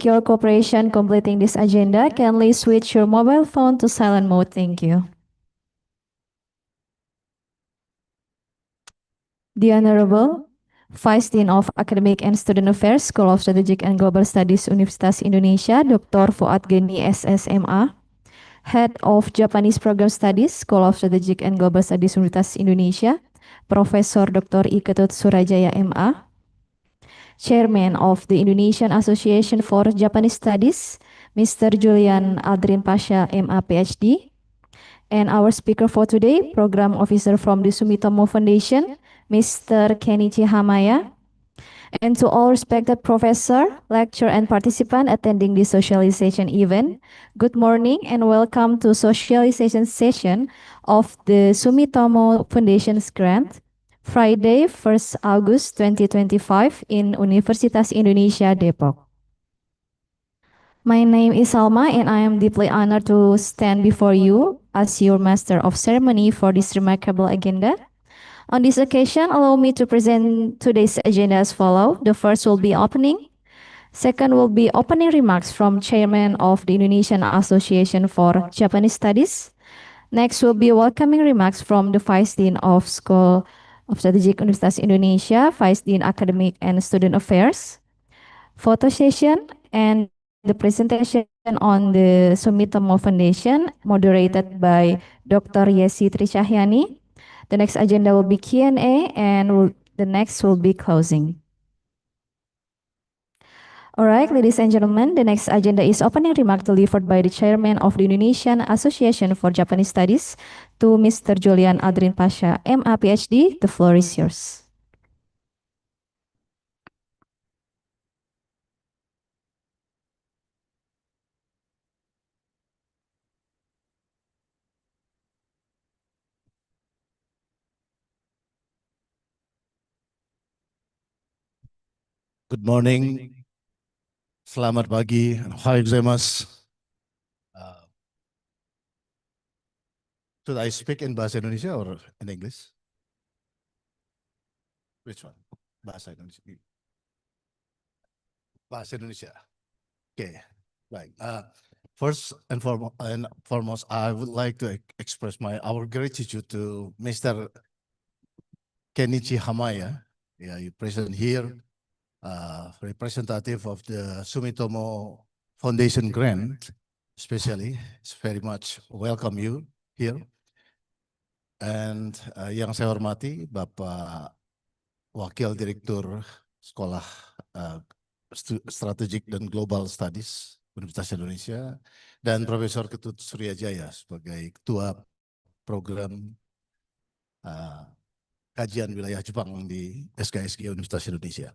seek your cooperation completing this agenda. Kindly switch your mobile phone to silent mode. Thank you. The Honorable Vice Dean of Academic and Student Affairs, School of Strategic and Global Studies, Universitas Indonesia, Dr. Fuad Geni, SSMA, Head of Japanese Program Studies, School of Strategic and Global Studies, Universitas Indonesia, Profesor Dr. I Ketut Surajaya, MA, Chairman of the Indonesian Association for Japanese Studies, Mr. Julian Aldrin Pasha, MA, PhD, and our speaker for today, Program Officer from the Sumitomo Foundation, Mr. Kenichi Hamaya, and to all respected professor, lecturer, and participant attending this socialization event, good morning and welcome to socialization session of the Sumitomo Foundation's grant, Friday, 1st August 2025 in Universitas Indonesia, Depok. My name is Salma and I am deeply honored to stand before you as your master of ceremony for this remarkable agenda. On this occasion, allow me to present today's agenda as follows. The first will be opening. Second will be opening remarks from Chairman of the Indonesian Association for Japanese Studies. Next will be welcoming remarks from the Vice Dean of School of Strategic Universitas Indonesia, Vice Dean Academic and Student Affairs. Photo session and the presentation on the Sumitomo Foundation, moderated by Dr. Yesi Tricahyani. The next agenda will be Q&A and the next will be closing. All right, ladies and gentlemen, the next agenda is opening remark delivered by the Chairman of the Indonesian Association for Japanese Studies to Mr. Julian Aldrin Pasha, MA, PhD. The floor is yours. Good morning, selamat pagi, ohayou gozaimasu. Should I speak in Bahasa Indonesia or in English? Which one? Bahasa Indonesia. Bahasa Indonesia. Okay, right. First and foremost, I would like to express our gratitude to Mr. Kenichi Hamaya. Yeah, you present here. Representative of the Sumitomo Foundation grant, especially, it's very much welcome you here. And yang saya hormati Bapak Wakil Direktur Sekolah Strategic dan Global Studies Universitas Indonesia dan Profesor Ketut Suryajaya sebagai Ketua Program Kajian Wilayah Jepang di SKSG Universitas Indonesia.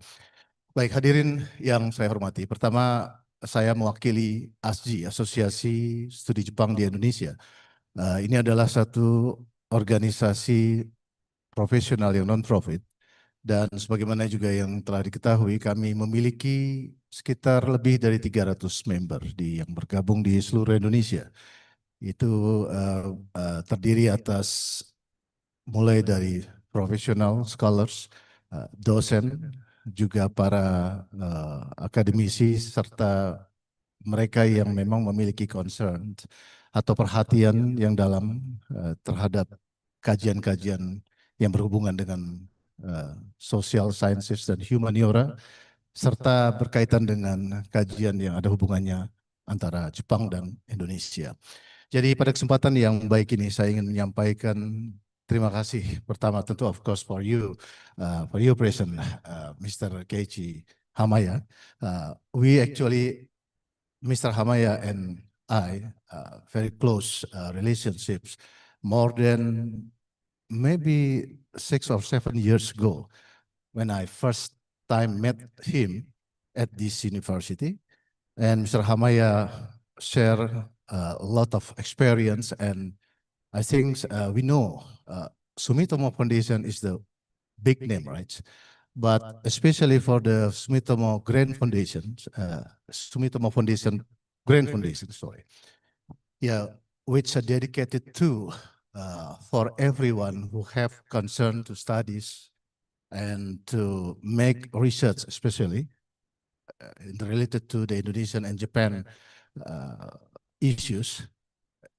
Baik, hadirin yang saya hormati. Pertama, saya mewakili ASJI, Asosiasi Studi Jepang di Indonesia. Ini adalah satu organisasi profesional yang non-profit. Dan sebagaimana juga yang telah diketahui, kami memiliki sekitar lebih dari 300 member yang bergabung di seluruh Indonesia. Itu terdiri atas mulai dari profesional, scholars, dosen, juga para akademisi serta mereka yang memang memiliki concern atau perhatian yang dalam terhadap kajian-kajian yang berhubungan dengan social sciences dan humaniora serta berkaitan dengan kajian yang ada hubungannya antara Jepang dan Indonesia. Jadi pada kesempatan yang baik ini saya ingin menyampaikan terima kasih pertama tentu of course for you present, Mr. Keiichi Hamaya. We actually, Mr. Hamaya and I, very close relationships more than maybe 6 or 7 years ago when I first time met him at this university. And Mr. Hamaya shared a lot of experience, and I think we know Sumitomo Foundation is the big name, right? But especially for the Sumitomo Grand Foundation, Sumitomo Foundation Grand Foundation, sorry, yeah, which are dedicated to for everyone who have concern to studies and to make research, especially related to the Indonesian and Japan issues.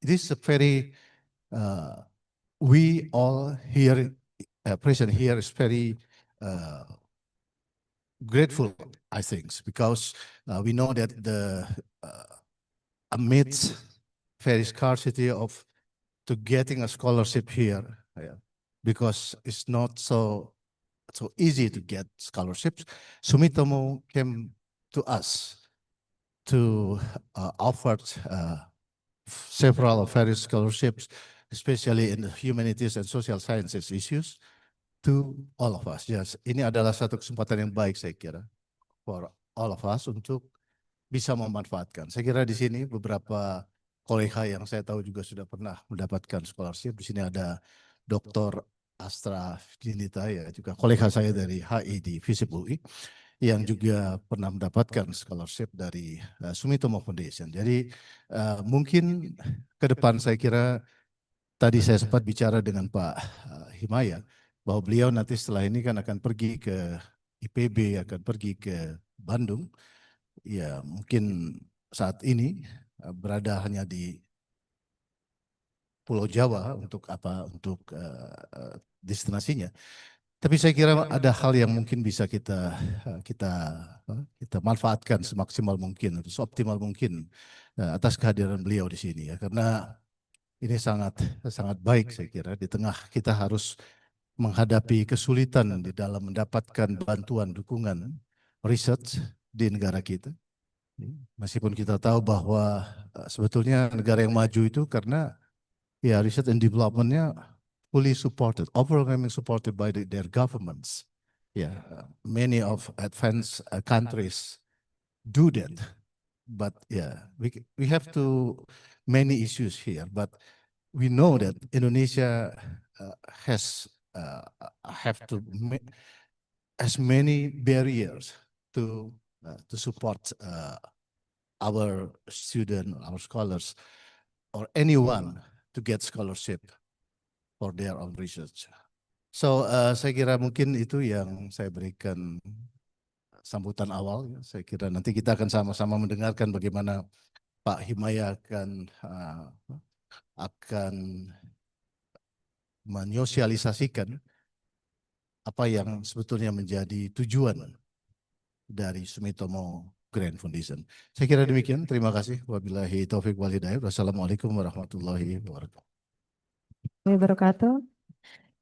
This is a very, we all here, present here is very grateful, I think, because we know that the amidst very scarcity of to getting a scholarship here, because it's not so easy to get scholarships. Sumitomo came to us to offer several various scholarships, especially in the humanities and social sciences issues, to all of us. Yes, ini adalah satu kesempatan yang baik saya kira for all of us untuk bisa memanfaatkan. Saya kira di sini beberapa kolega yang saya tahu juga sudah pernah mendapatkan scholarship. Di sini ada Dr. Astra Dinita, ya juga kolega saya dari HI di FISIP UI yang juga pernah mendapatkan scholarship dari Sumitomo Foundation. Jadi mungkin ke depan saya kira tadi saya sempat bicara dengan Pak Himaya bahwa beliau nanti setelah ini kan akan pergi ke IPB, akan pergi ke Bandung. Ya mungkin saat ini berada hanya di Pulau Jawa untuk apa, untuk destinasinya. Tapi saya kira ada hal yang mungkin bisa kita manfaatkan semaksimal mungkin, atau seoptimal mungkin atas kehadiran beliau di sini ya, karena ini sangat baik saya kira di tengah kita harus menghadapi kesulitan di dalam mendapatkan bantuan dukungan research di negara kita. Meskipun kita tahu bahwa sebetulnya negara yang maju itu karena ya research and development-nya fully supported, overwhelmingly supported by their governments. Yeah, many of advanced countries do that, but yeah, we have many issues here. But we know that Indonesia has many barriers to support our student, our scholars, or anyone to get scholarship for their own research. So saya kira mungkin itu yang saya berikan sambutan awal. Saya kira nanti kita akan sama-sama mendengarkan bagaimana Pak Himaya akan menyosialisasikan apa yang sebetulnya menjadi tujuan dari Sumitomo Grand Foundation. Saya kira demikian. Terima kasih. Wabillahi taufiq wal hidayah. Wassalamualaikum warahmatullahi Wabarakatuh.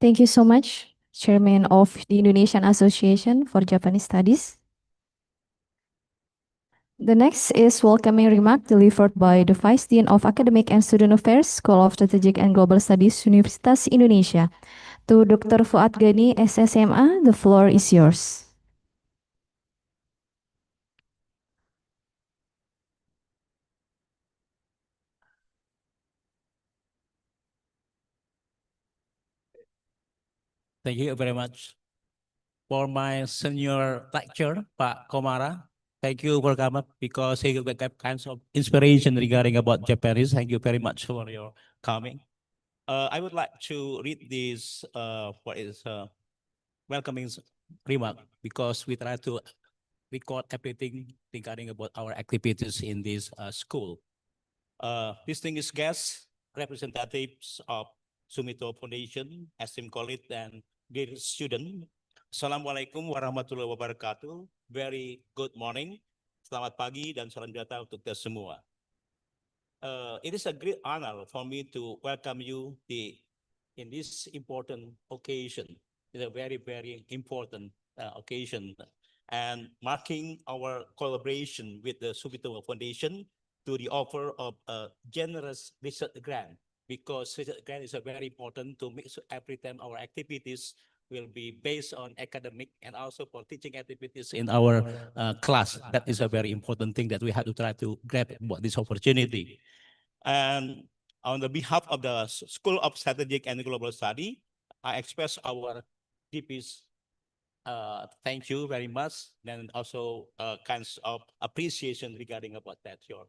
Thank you so much, Chairman of the Indonesian Association for Japanese Studies. The next is welcoming remark delivered by the Vice Dean of Academic and Student Affairs, School of Strategic and Global Studies, Universitas Indonesia. To Dr. Fuad Gani, SSMA, the floor is yours. Thank you very much. For my senior lecturer, Pak Komara, thank you for coming because he got kinds of inspiration regarding about Japanese. Thank you very much for your coming. I would like to read this welcoming remark because we try to record everything regarding about our activities in this school. Distinguished guests, representatives of Sumitomo Foundation, esteemed colleagues, and dear student. Assalamualaikum warahmatullahi wabarakatuh. Very good morning. Selamat pagi dan salam sejahtera untuk kita semua. It is a great honor for me to welcome you in this important occasion. It's a very, very important occasion and marking our collaboration with the Sumitomo Foundation to the offer of a generous research grant, because research grant is very important to make sure every time our activities will be based on academic and also for teaching activities in our class. That is a very important thing that we have to try to grab about this opportunity. And on the behalf of the School of Strategic and Global Study, I express our deepest thank you very much, and also kinds of appreciation regarding about that, your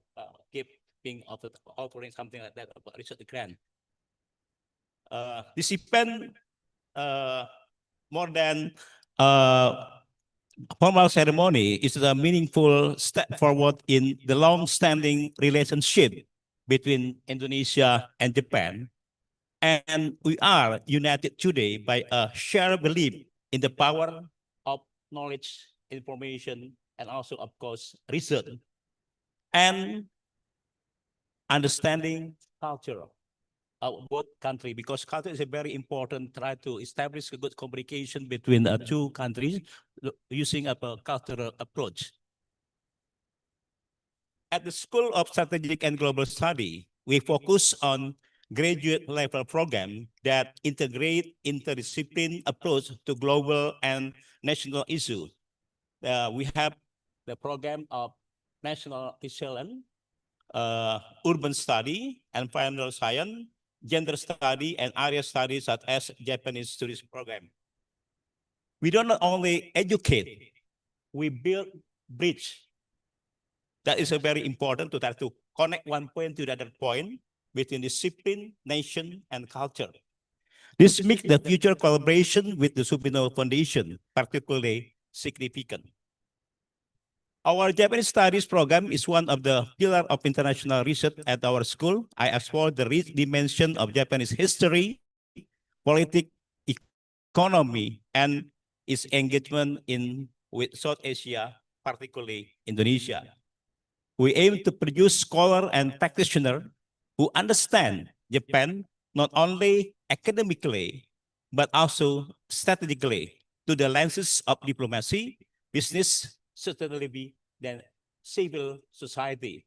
giving of offering something like that about research grant. This event more than formal ceremony is a meaningful step forward in the long-standing relationship between Indonesia and Japan. And we are united today by a shared belief in the power of knowledge, information, and also, of course, research and understanding culture of both country, because culture is a very important, try to establish a good communication between the two countries using a cultural approach. At the School of Strategic and Global Study, we focus on graduate level program that integrate interdisciplinary approach to global and national issues. We have the program of national excellence, urban study, environmental science, gender study, and area studies such as Japanese studies program. We don't only educate, we build bridge. That is a very important to try to connect one point to the other point between discipline, nation, and culture. This makes the future collaboration with the Sumitomo Foundation particularly significant. Our Japanese studies program is one of the pillars of international research at our school. I explore the rich dimension of Japanese history, politics, economy, and its engagement with South Asia, particularly Indonesia. We aim to produce scholars and practitioners who understand Japan not only academically, but also strategically through the lenses of diplomacy, business, sustainability, and civil society.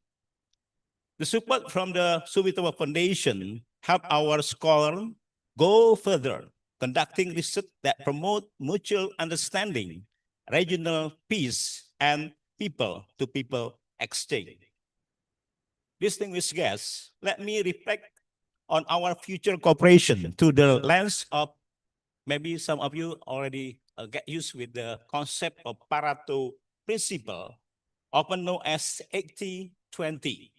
The support from the Sumitomo Foundation help our scholars go further, conducting research that promote mutual understanding, regional peace, and people-to-people exchange. Distinguished guests, let me reflect on our future cooperation through the lens of, maybe some of you already get used with the concept of Pareto principle, often known as 80-20.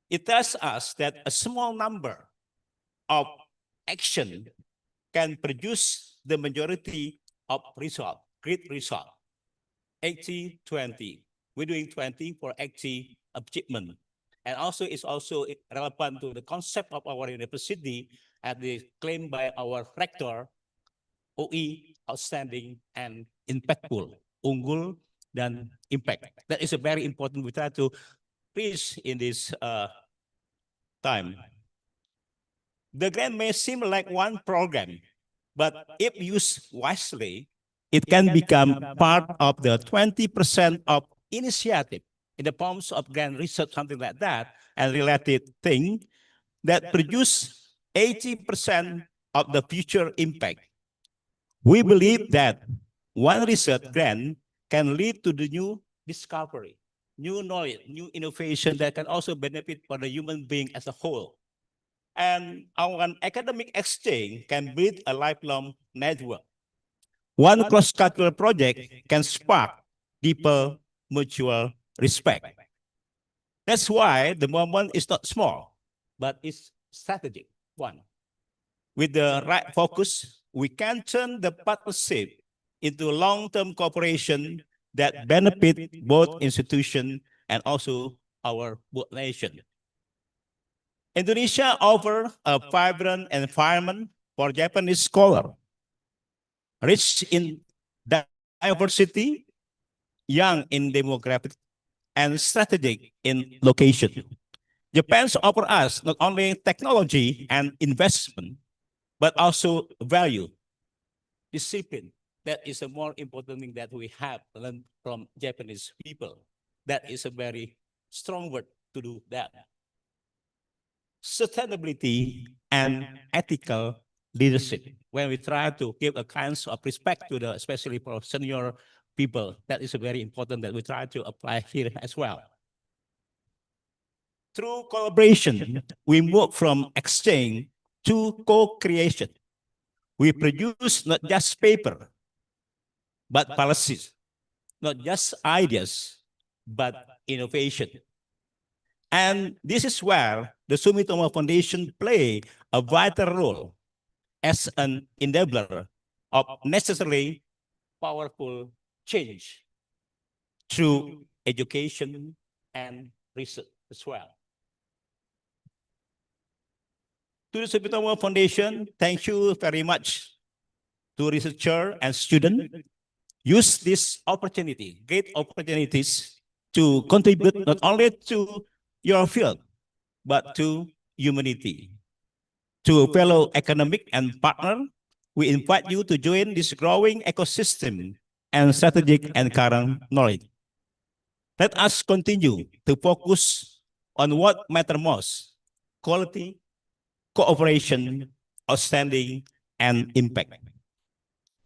It tells us that a small number of action can produce the majority of result, great result. 80-20. We're doing 20 for 80 achievement. And also it's also relevant to the concept of our university as the claimed by our rector, OE, outstanding and impactful, unggul dan impact. That is a very important we try to preach in this time. The grant may seem like one program, but if used wisely, it can become part of the 20% of initiative in the forms of grant research, something like that, and related thing that produce 80% of the future impact. We believe that one research grant can lead to the new discovery, new knowledge, new innovation that can also benefit for the human being as a whole. And our academic exchange can build a lifelong network. One cross-cultural project can spark deeper mutual respect. That's why the moment is not small, but it's strategic one. With the right focus, we can turn the partnership into long-term cooperation that benefit both institutions and also our both nation. Indonesia offers a vibrant environment for Japanese scholars, rich in diversity, young in demographic, and strategic in location. Japan's offer us not only technology and investment, but also value, discipline. That is a more important thing that we have learned from Japanese people. That is a very strong word to do that. Sustainability and ethical leadership. When we try to give a kind of respect to the, especially for senior people, that is very important that we try to apply here as well. Through collaboration, we move from exchange to co-creation. We produce not just paper, but policies, not just ideas, but innovation. And this is where the Sumitomo Foundation play a vital role as an enabler of necessarily powerful change through education and research as well. To the Sumitomo Foundation, thank you very much to researcher and student. Use this opportunity, great opportunities to contribute not only to your field, but to humanity. To fellow academic and partner, we invite you to join this growing ecosystem and strategic and current knowledge. Let us continue to focus on what matters most: quality, cooperation, outstanding, and impact.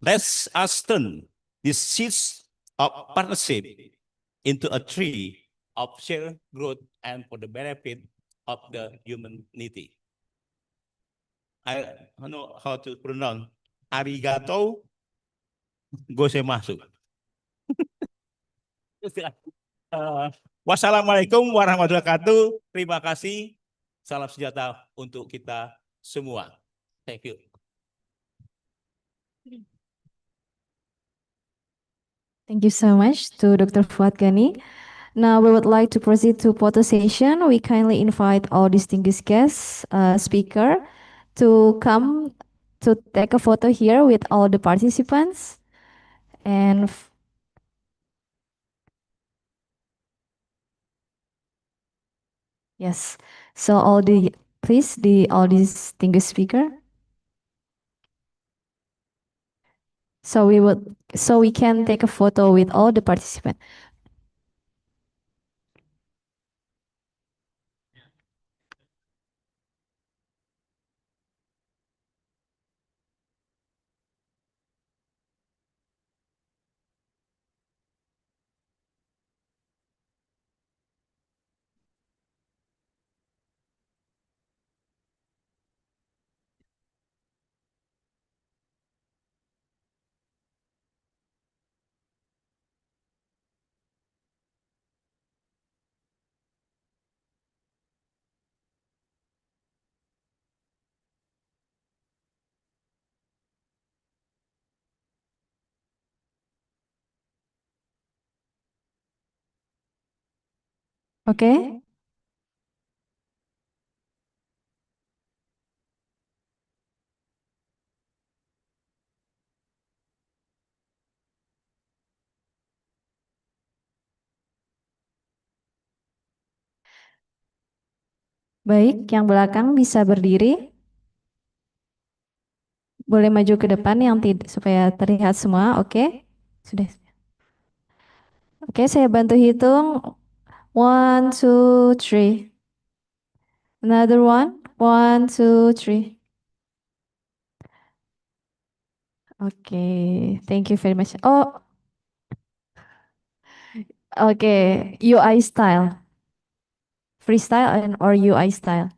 Let us turn these seeds of partnership into a tree of shared growth and for the benefit of the humanity. I don't know how to pronounce arigato gozaimasu. Uh, Wassalamualaikum warahmatullahi wabarakatuh. Terima kasih. Salam sejahtera untuk kita semua. Thank you. Thank you so much to Dr. Fuad Gani. Now we would like to proceed to photo session. We kindly invite all distinguished guests, speaker, to come to take a photo here with all the participants. And yes, so please, all distinguished speaker. So we can take a photo with all the participants. Oke. Baik, yang belakang bisa berdiri. Boleh maju ke depan yang tidak supaya terlihat semua. Oke. Sudah. Oke, saya bantu hitung. 1, 2, 3. Another one. 1, 2, 3. Oke, thank you very much. Oh, oke, UI style. Freestyle and or UI style.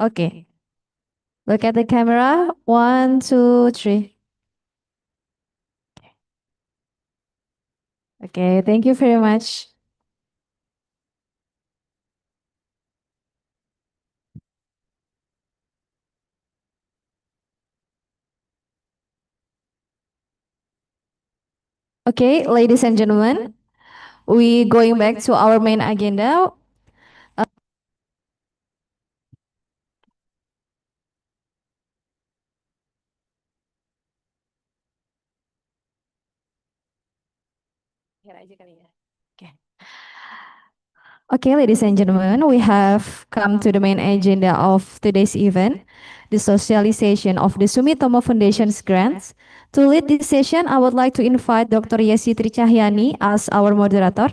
Oke. Look at the camera. 1, 2, 3. Okay, thank you very much. Okay, ladies and gentlemen, we going back to our main agenda. Okay. Okay, ladies and gentlemen, we have come to the main agenda of today's event, the socialization of the Sumitomo Foundation's grants. To lead this session, I would like to invite Dr. Yesi Tricahyani as our moderator.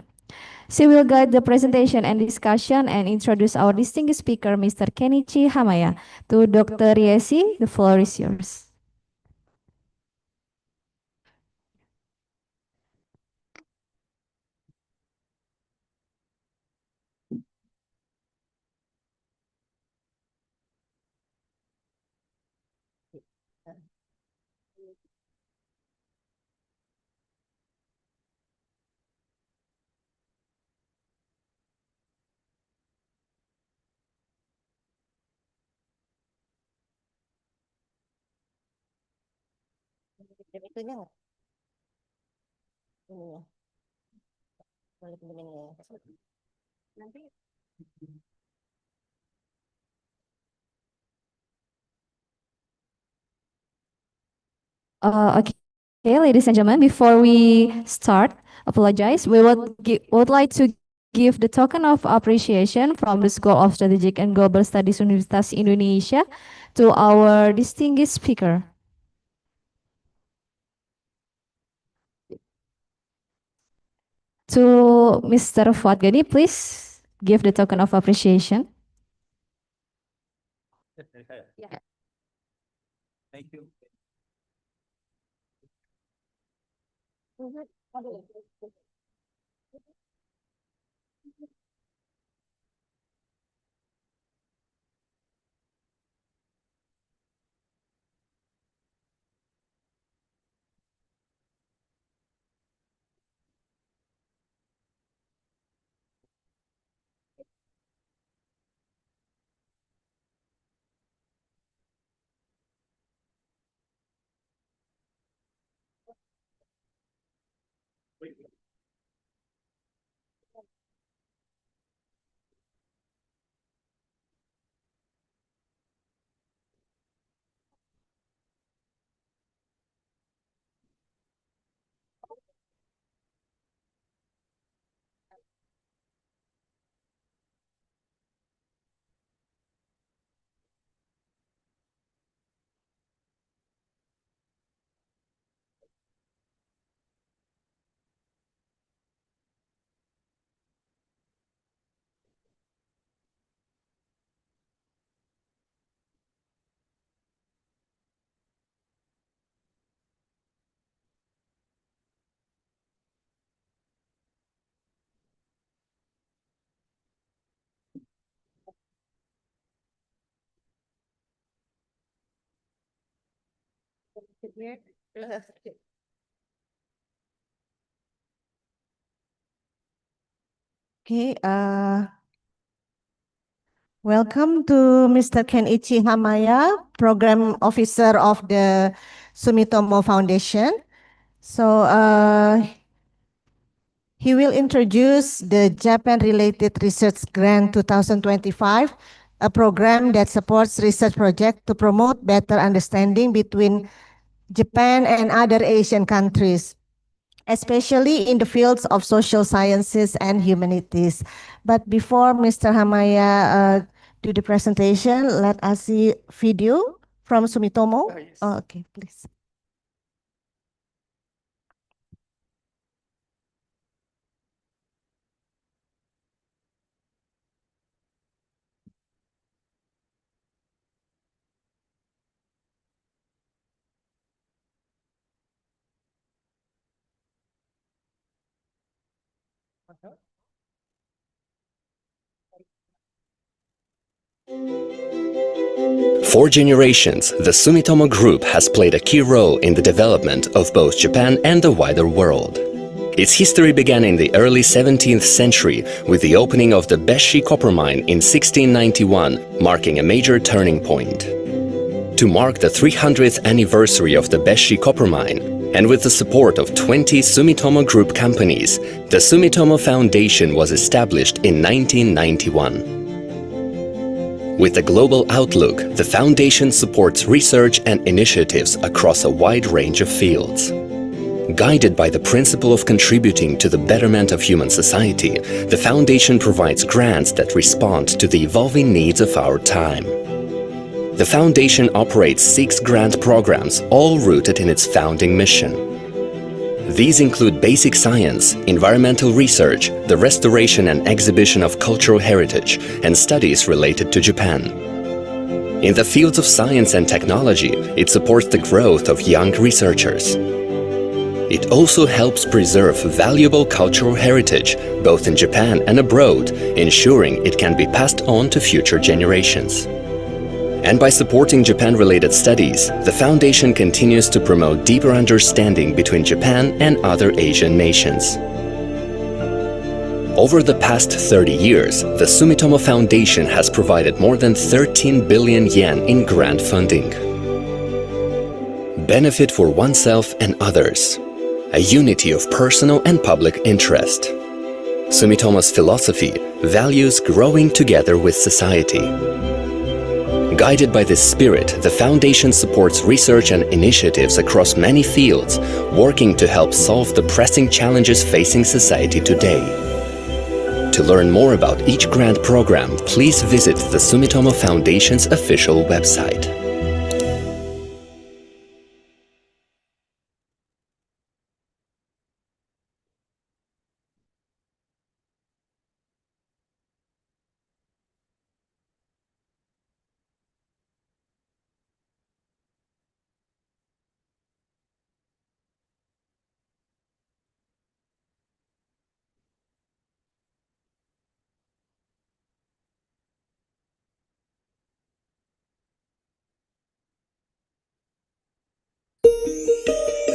She will guide the presentation and discussion and introduce our distinguished speaker, Mr. Kenichi Hamaya. To Dr. Yesi, the floor is yours. Okay, ladies and gentlemen, before we start, apologize. We would like to give the token of appreciation from the School of Strategic and Global Studies Universitas Indonesia to our distinguished speaker. To Mr. Fuad Gani, please give the token of appreciation. Thank you. Okay, welcome to Mr. Kenichi Hamaya, Program Officer of the Sumitomo Foundation. So he will introduce the Japan-related Research Grant 2025, a program that supports research projects to promote better understanding between Japan and other Asian countries, especially in the fields of social sciences and humanities. But before Mr. Hamaya do the presentation, let us see video from Sumitomo. Oh, okay, please. For generations, the Sumitomo Group has played a key role in the development of both Japan and the wider world. Its history began in the early 17th century with the opening of the Beshi copper mine in 1691, marking a major turning point. To mark the 300th anniversary of the Beshi copper mine, and with the support of 20 Sumitomo Group companies, the Sumitomo Foundation was established in 1991. With a global outlook, the Foundation supports research and initiatives across a wide range of fields. Guided by the principle of contributing to the betterment of human society, the Foundation provides grants that respond to the evolving needs of our time. The Foundation operates 6 grant programs, all rooted in its founding mission. These include basic science, environmental research, the restoration and exhibition of cultural heritage, and studies related to Japan. In the fields of science and technology, it supports the growth of young researchers. It also helps preserve valuable cultural heritage, both in Japan and abroad, ensuring it can be passed on to future generations. And by supporting Japan-related studies, the Foundation continues to promote deeper understanding between Japan and other Asian nations. Over the past 30 years, the Sumitomo Foundation has provided more than 13 billion yen in grant funding. Benefit for oneself and others. a unity of personal and public interest. Sumitomo's philosophy values growing together with society. Guided by this spirit, the Foundation supports research and initiatives across many fields, working to help solve the pressing challenges facing society today. To learn more about each grant program, please visit the Sumitomo Foundation's official website.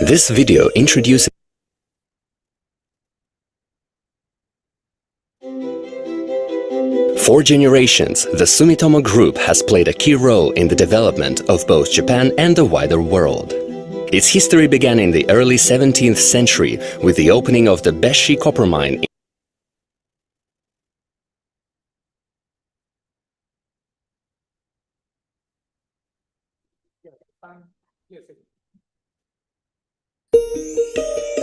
This video introduces For generations, the Sumitomo Group has played a key role in the development of both Japan and the wider world. Its history began in the early 17th century with the opening of the Beshi copper mine.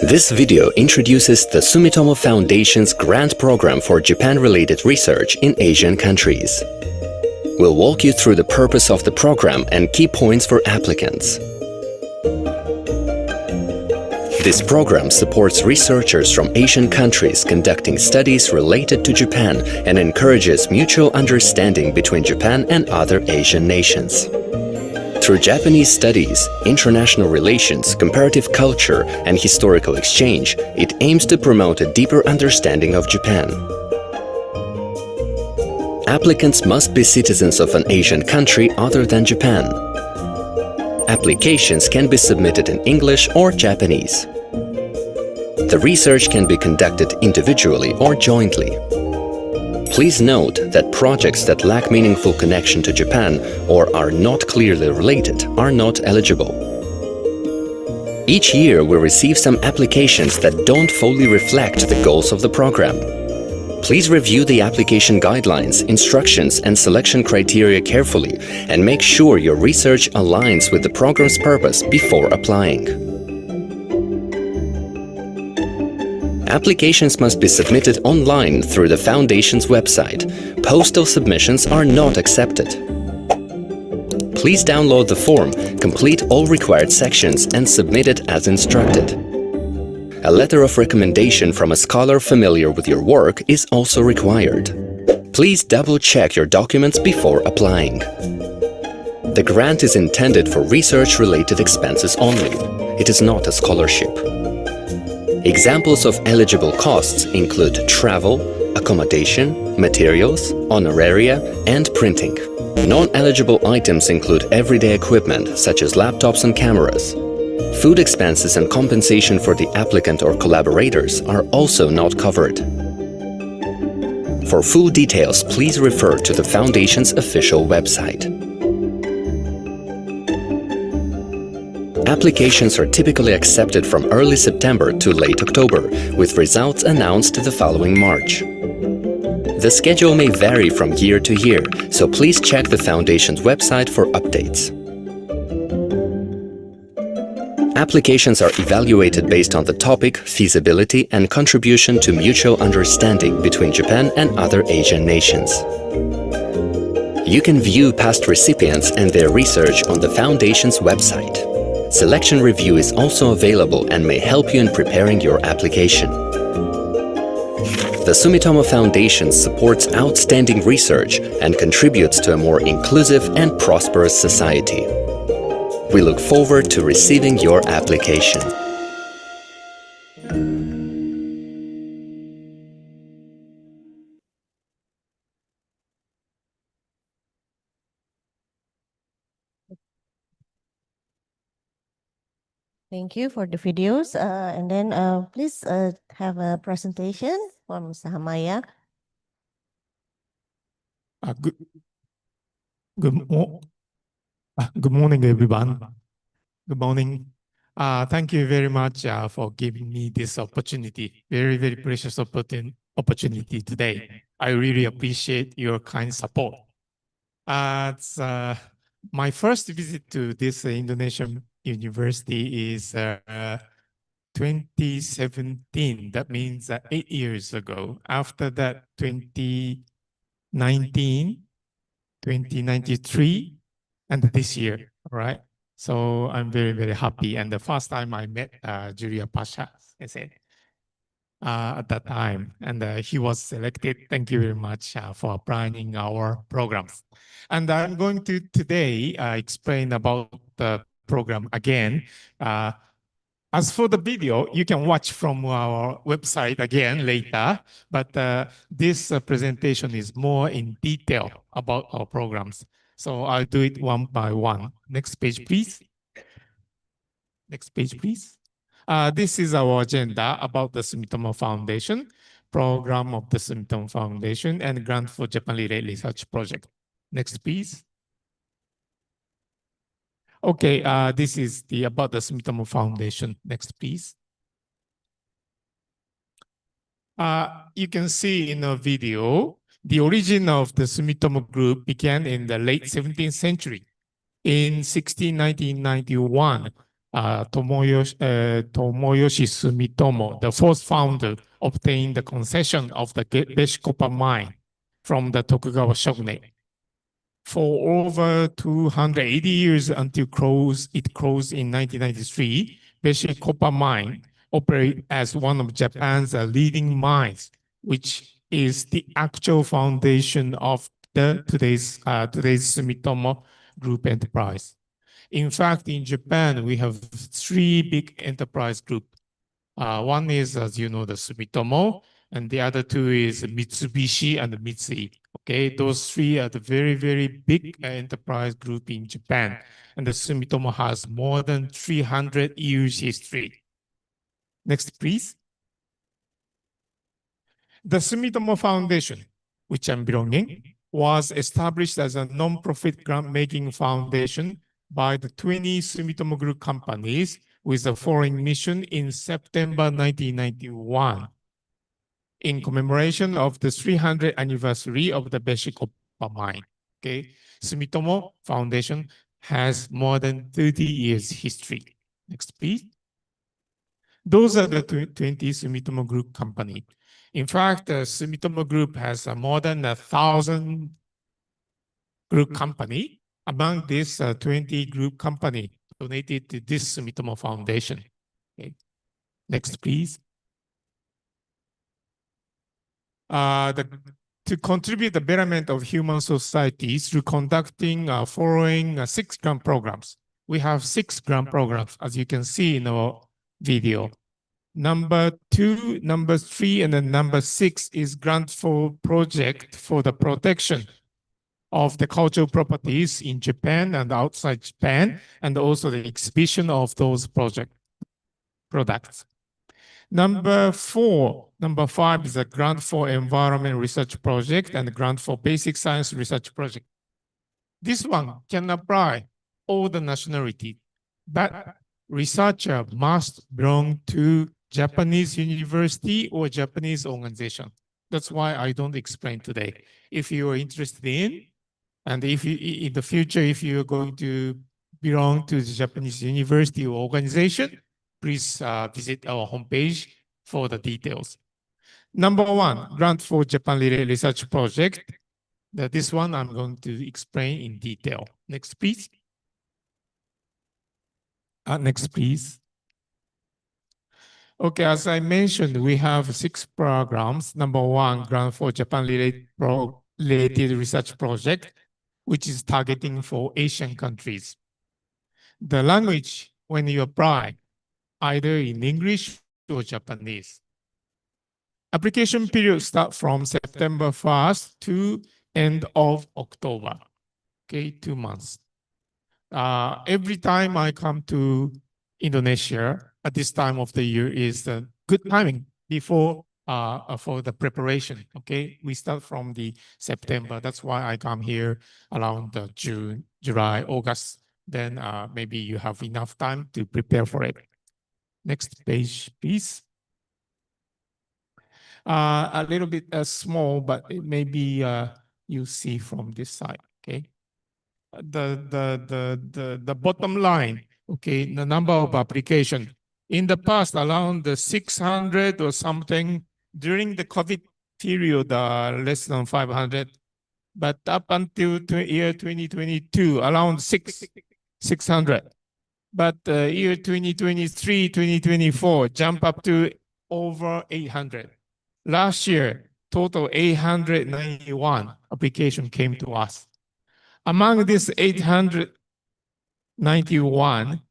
This video introduces the Sumitomo Foundation's grant program for Japan-related research in Asian countries. We'll walk you through the purpose of the program and key points for applicants. This program supports researchers from Asian countries conducting studies related to Japan and encourages mutual understanding between Japan and other Asian nations. Through Japanese studies, international relations, comparative culture, and historical exchange, it aims to promote a deeper understanding of Japan. Applicants must be citizens of an Asian country other than Japan. Applications can be submitted in English or Japanese. The research can be conducted individually or jointly. Please note that projects that lack meaningful connection to Japan or are not clearly related are not eligible. Each year we receive some applications that don't fully reflect the goals of the program. Please review the application guidelines, instructions, and selection criteria carefully and make sure your research aligns with the program's purpose before applying. Applications must be submitted online through the Foundation's website. Postal submissions are not accepted. Please download the form, complete all required sections, and submit it as instructed. A letter of recommendation from a scholar familiar with your work is also required. Please double-check your documents before applying. The grant is intended for research-related expenses only. It is not a scholarship. Examples of eligible costs include travel, accommodation, materials, honoraria, and printing. Non-eligible items include everyday equipment such as laptops and cameras. Food expenses and compensation for the applicant or collaborators are also not covered. For full details, please refer to the Foundation's official website. Applications are typically accepted from early September to late October, with results announced the following March. The schedule may vary from year to year, so please check the Foundation's website for updates. Applications are evaluated based on the topic, feasibility, and contribution to mutual understanding between Japan and other Asian nations. You can view past recipients and their research on the Foundation's website. Selection review is also available and may help you in preparing your application. The Sumitomo Foundation supports outstanding research and contributes to a more inclusive and prosperous society. We look forward to receiving your application. Thank you for the videos. And then please have a presentation from Mr. Hamaya. Good, good morning, everyone. Good morning. Thank you very much for giving me this opportunity. Very, very precious opportunity today. I really appreciate your kind support. It's, my first visit to this Indonesian university is 2017. That means 8 years ago. After that, 2019, 2093, and this year, all right? So I'm very, very happy. And the first time I met Julia Pasha, I said, at that time, and he was selected. Thank you very much for planning our programs. And I'm going to today explain about the program again. As for the video, you can watch from our website again later, but this presentation is more in detail about our programs. So I'll do it one by one. Next page, please. Next page, please. This is our agenda about the Sumitomo Foundation, program of the Sumitomo Foundation, and grant for Japan-related research project. Next, please. Okay, this is about the Sumitomo Foundation. Next, please. You can see in a video, the origin of the Sumitomo Group began in the late 17th century. In 1991, Tomoyoshi Sumitomo, the fourth founder, obtained the concession of the Beshi copper mine from the Tokugawa shogunate. For over 280 years until it closed in 1993, Beshi copper mine operates as one of Japan's leading mines, which is the actual foundation of today's Sumitomo Group enterprise. In fact, in Japan, we have three big enterprise groups. One is, as you know, the Sumitomo, and the other two is Mitsubishi and Mitsui. Okay, those three are the very, very big enterprise group in Japan. And the Sumitomo has more than 300 years history. Next, please. The Sumitomo Foundation, which I'm belonging, was established as a non-profit grant-making foundation by the 20 Sumitomo Group companies with a foreign mission in September 1991 in commemoration of the 300th anniversary of the Beshi copper mine. Okay, Sumitomo Foundation has more than 30 years history. Next, please. Those are the 20 Sumitomo Group company. In fact, the Sumitomo Group has more than 1,000 group company. Among these 20 group company donated to this Sumitomo Foundation. Okay. Next, please. To contribute the betterment of human societies through conducting following 6 grant programs. We have 6 grant programs, as you can see in our video. Number 2, number 3, and then number 6 is grant for project for the protection of the cultural properties in Japan and outside Japan, and also the exhibition of those products. Number 5 is a grant for environment research project and a grant for basic science research project. This one can apply all the nationality, but researcher must belong to Japanese university or Japanese organization. That's why I don't explain today. If you are interested in, and if you, in the future, if you are going to belong to the Japanese university or organization, please visit our homepage for the details. Number 1, grant for Japan-related research project. This one I'm going to explain in detail. Next, please. Next, please. Okay, as I mentioned, we have 6 programs. Number 1, grant for Japan-related research project, which is targeting for Asian countries. The language, when you apply, either in English or Japanese. Application period start from September 1st to end of October. Okay, 2 months. Every time I come to Indonesia at this time of the year is a good timing before for the preparation. Okay, we start from the September. That's why I come here around June, July, August then maybe you have enough time to prepare for it. Next page, please. A little bit small, but it maybe you see from this side, okay? The bottom line, okay, the number of application. In the past, around the 600 or something, during the COVID period, less than 500, but up until year 2022, around 600. But year 2023, 2024, jump up to over 800. Last year, total 891 application came to us. Among these 891,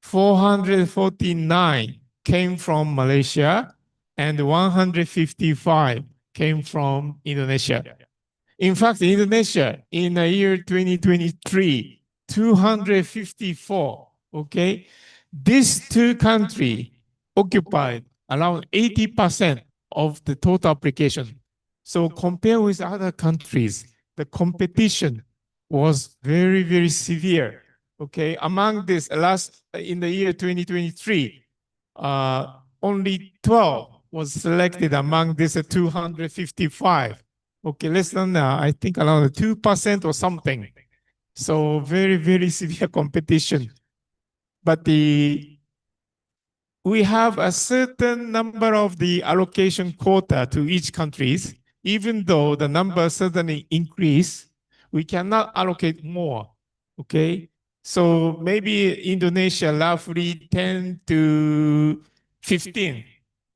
449 came from Malaysia and 155 came from Indonesia. In fact, Indonesia in the year 2023, 254, okay? These two countries occupied around 80% of the total application. So compared with other countries, the competition was very, very severe. Okay, among this in the year 2023, only 12 was selected among these 255. Okay, less than I think around 2% or something. So very, very severe competition. But we have a certain number of the allocation quota to each countries. Even though the number certainly increase, we cannot allocate more. Okay, so maybe Indonesia roughly 10 to 15.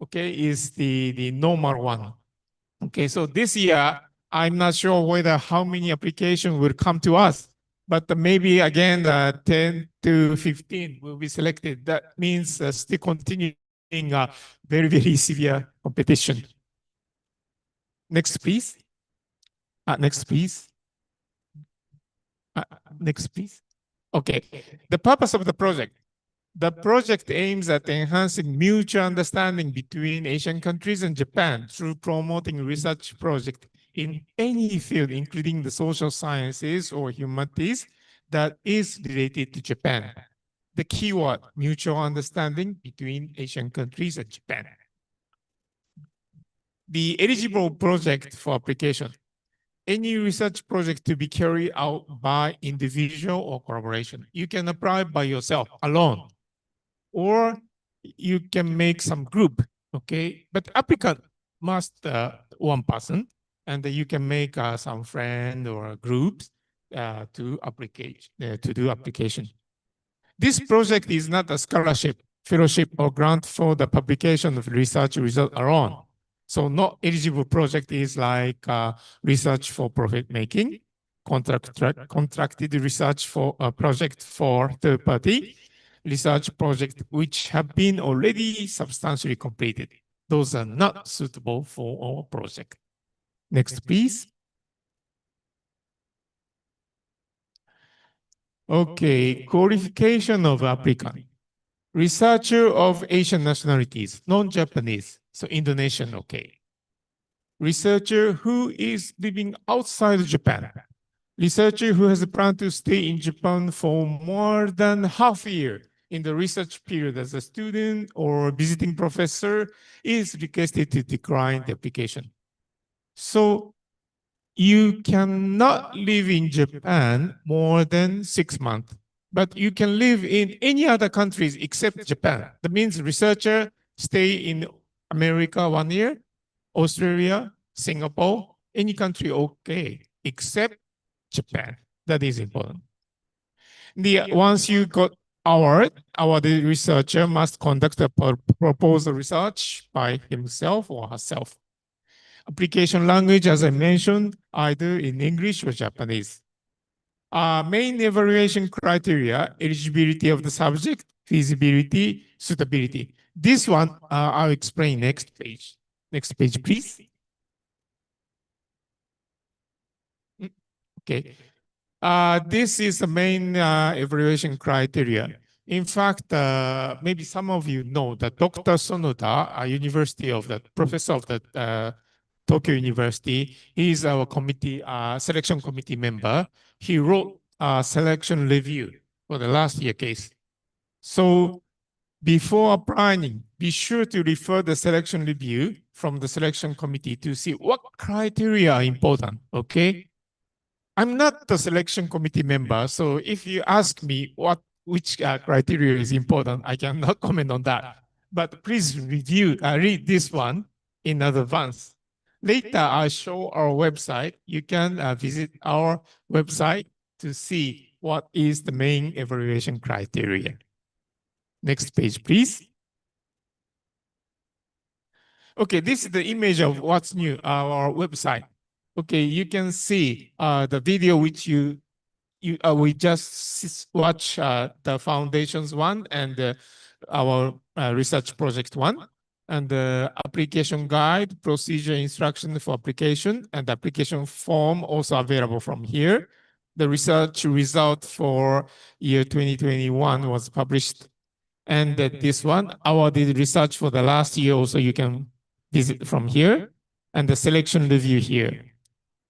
Okay, is the normal one. Okay, so this year I'm not sure whether how many applications will come to us, but maybe again 10 to 15 will be selected. That means still continuing very, very severe competition. Next, please. Next, please. Next, please. Okay. The purpose of the project. The project aims at enhancing mutual understanding between Asian countries and Japan through promoting research projects in any field, including the social sciences or humanities, that is related to Japan. The keyword, mutual understanding between Asian countries and Japan. The eligible project for application. Any research project to be carried out by individual or collaboration. You can apply by yourself, alone, or you can make some group, okay? But applicant must one person, and you can make some friend or groups to do application. This project is not a scholarship, fellowship, or grant for the publication of research result alone. So not eligible project is like research for profit making, contracted research for a project for third party, research project which have been already substantially completed. Those are not suitable for our project. Next, please. Okay, qualification of applicant. Researcher of Asian nationalities, non-Japanese, so Indonesian, okay. Researcher who is living outside Japan. Researcher who has a plan to stay in Japan for more than half a year in the research period as a student or visiting professor is requested to decline the application. So you cannot live in Japan more than 6 months, but you can live in any other countries except Japan. That means researcher stay in America 1 year, Australia, Singapore, any country okay, except Japan. That is important. Once you got the researcher must conduct a proposal research by himself or herself. Application language, as I mentioned, either in English or Japanese. Main evaluation criteria, eligibility of the subject, feasibility, suitability. This one, I'll explain next page. Next page, please. Okay. This is the main evaluation criteria. In fact, maybe some of you know that Dr. Sonoda, a professor of the Tokyo University, he is our committee, selection committee member. He wrote a selection review for the last year case. So before applying, be sure to refer the selection review from the selection committee to see what criteria are important, okay? I'm not the selection committee member, so if you ask me which criteria is important, I cannot comment on that. But please read this one in advance. Later, I'll show our website. You can visit our website to see what is the main evaluation criteria. Next page, please. Okay, this is the image of what's new, our website. Okay, you can see the video which we just watch the foundations one and our research project one, and the application guide, procedure instruction for application, and application form also available from here. The research result for year 2021 was published. And this one, our research for the last year also you can visit from here, and the selection review here.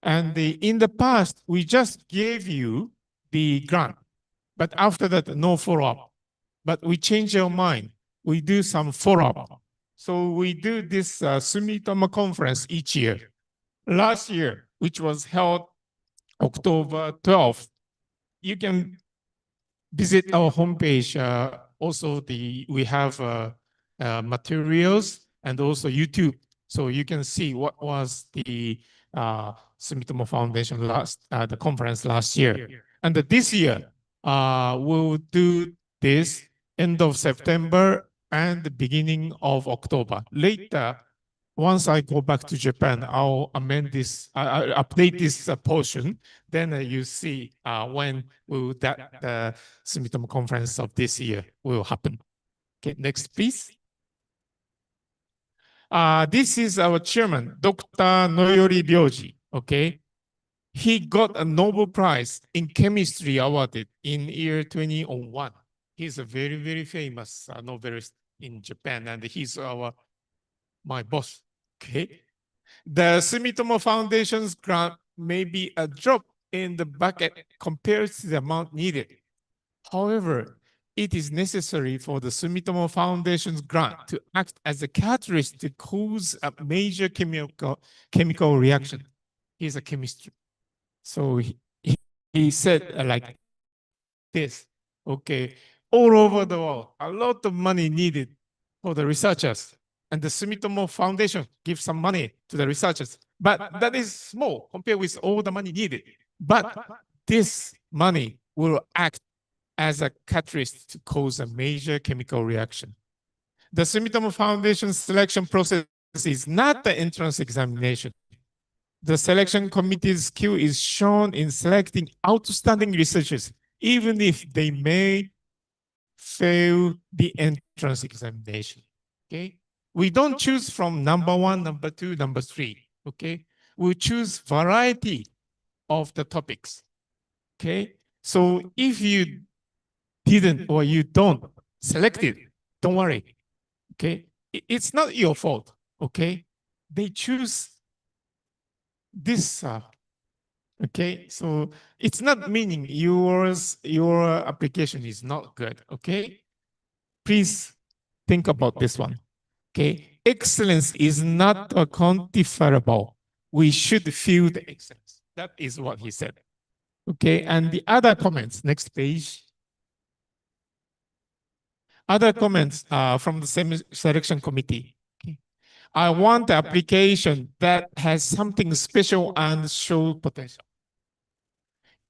And in the past, we just gave you the grant, but after that, no follow-up. But we change our mind. We do some follow-up. So we do this Sumitomo conference each year. Last year, which was held October 12th, you can visit our homepage. Also, we have materials and also YouTube, so you can see what was the Sumitomo Foundation the conference last year. And this year, we'll do this end of September and the beginning of October. Later, once I go back to Japan, I'll amend this, update this portion. Then you see when will the Sumitomo conference of this year will happen. Okay, next, please. This is our chairman, Dr. Noyori Ryoji. Okay, he got a Nobel Prize in chemistry awarded in year 2001. He's a very, very famous Nobelist in Japan, and he's my boss. Okay, the Sumitomo Foundation's grant may be a drop in the bucket compared to the amount needed. However, it is necessary for the Sumitomo Foundation's grant to act as a catalyst to cause a major chemical reaction. He's a chemist. So he said like this, okay, all over the world, a lot of money needed for the researchers. And the Sumitomo Foundation gives some money to the researchers. But that is small compared with all the money needed. But this money will act as a catalyst to cause a major chemical reaction. The Sumitomo Foundation's selection process is not the entrance examination. The selection committee's skill is shown in selecting outstanding researchers, even if they may fail the entrance examination. Okay? We don't choose from number 1, number 2, number 3. Okay? We choose variety of the topics. Okay? So if you didn't or you don't select it, don't worry. Okay? It's not your fault. Okay? They choose this. Okay? So it's not meaning your application is not good. Okay? Please think about this one. Okay, excellence is not quantifiable. We should feel the excellence. That is what he said. Okay, and the other comments, next page. Other comments from the same selection committee. Okay. I want the application that has something special and show potential.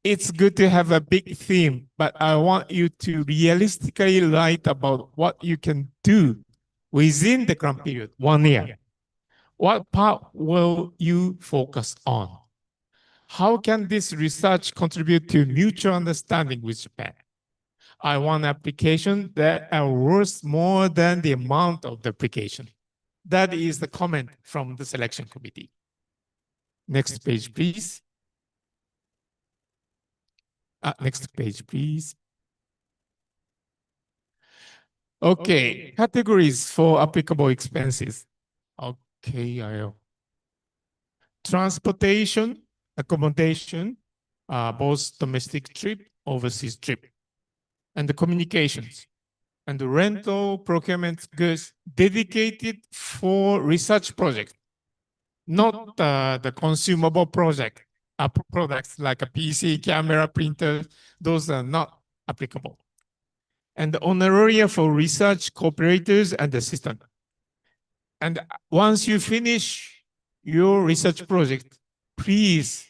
It's good to have a big theme, but I want you to realistically write about what you can do within the grant period, 1 year. What part will you focus on? How can this research contribute to mutual understanding with Japan? I want applications that are worth more than the amount of the application. That is the comment from the selection committee. Next page, please. Next page, please. Okay, categories for applicable expenses. Okay, transportation, accommodation, both domestic trip, overseas trip. and the communications, and the rental procurement goods dedicated for research project, not the consumable project, products like a PC, camera, printer, those are not applicable. And the honoraria for research cooperators and assistant. And once you finish your research project, please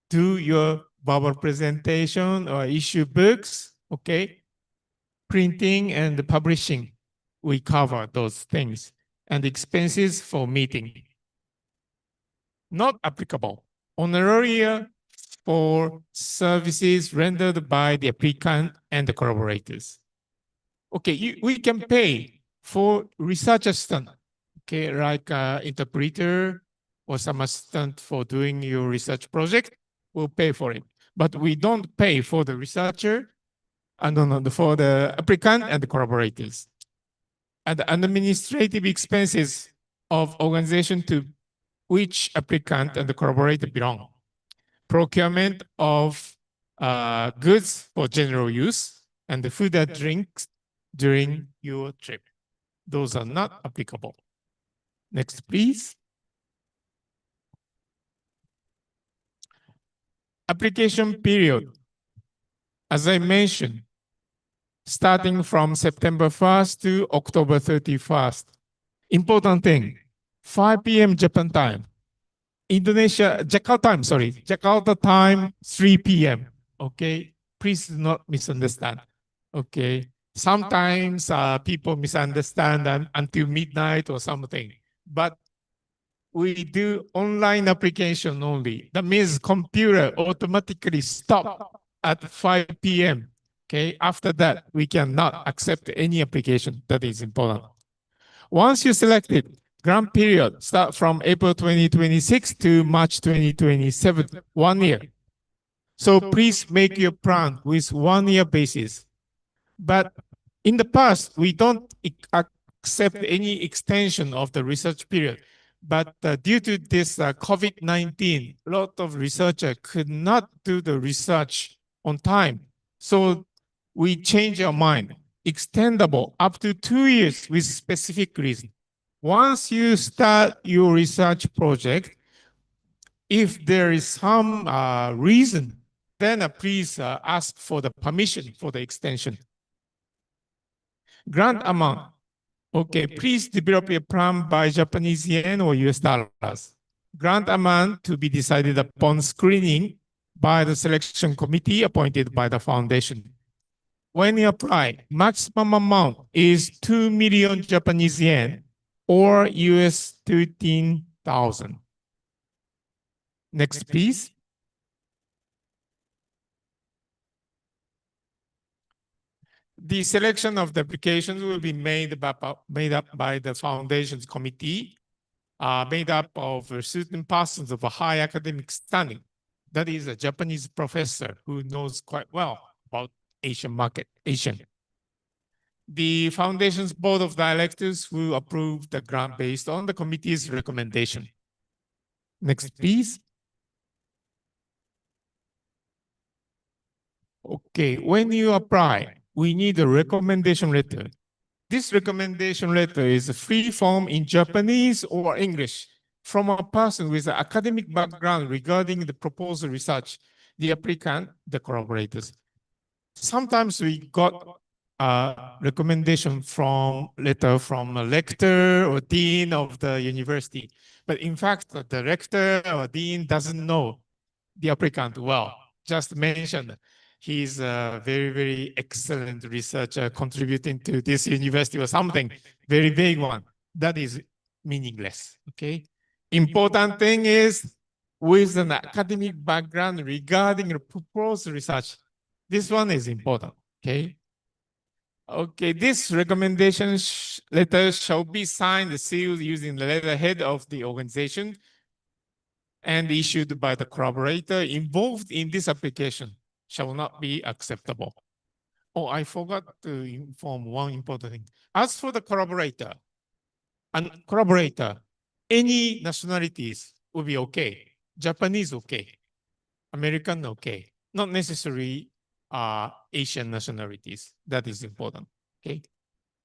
do your Bible presentation or issue books, okay? Printing and publishing, we cover those things. And expenses for meeting. Not applicable. Honoraria for services rendered by the applicant and the collaborators. Okay, we can pay for research assistant, okay, like interpreter or some assistant for doing your research project, we'll pay for it. But we don't pay for the researcher, for the applicant and the collaborators. And the administrative expenses of organization to which applicant and the collaborator belong. Procurement of goods for general use and the food and drinks during your trip. Those are not applicable. Next, please. Application period. As I mentioned, starting from September 1st to October 31st. Important thing, 5 p.m. Japan time. Jakarta time, 3 p.m. Okay, please do not misunderstand. Okay, sometimes people misunderstand until midnight or something, but we do online application only. That means computer automatically stop at 5 p.m. Okay, after that, we cannot accept any application. That is important. Once you select it, grant period start from April 2026 to March 2027, 1 year. So please make your plan with 1 year basis. But in the past, we don't accept any extension of the research period. But due to this COVID-19, a lot of researchers could not do the research on time. So we change our mind, extendable up to 2 years with specific reason. Once you start your research project, if there is some reason, then please ask for the permission for the extension. Grant amount. Okay, please develop a plan by Japanese yen or US dollars. Grant amount to be decided upon screening by the selection committee appointed by the foundation. When you apply, maximum amount is 2 million Japanese yen or US 13,000. Next, please. The selection of the applications will be made up by the foundation's committee, made up of certain persons of a high academic standing. That is a Japanese professor who knows quite well about Asian market, The foundation's board of directors will approve the grant based on the committee's recommendation. Next, please. Okay, when you apply, we need a recommendation letter. This recommendation letter is a free form in Japanese or English from a person with an academic background regarding the proposed research, the applicant, the collaborators. Sometimes we got a recommendation letter from a rector or dean of the university. But in fact, the rector or dean doesn't know the applicant well. Just mentioned he's a very, very excellent researcher contributing to this university or something, very vague one. That is meaningless, okay? Important thing is with an academic background regarding the proposed research. This one is important, okay? Okay, this recommendation letter shall be signed and sealed using the letterhead of the organization and issued by the collaborator involved in this application shall not be acceptable. Oh, I forgot to inform one important thing. As for the collaborator, any nationalities will be okay. Japanese, okay. American, okay. Not necessarily Asian nationalities. That is important. Okay.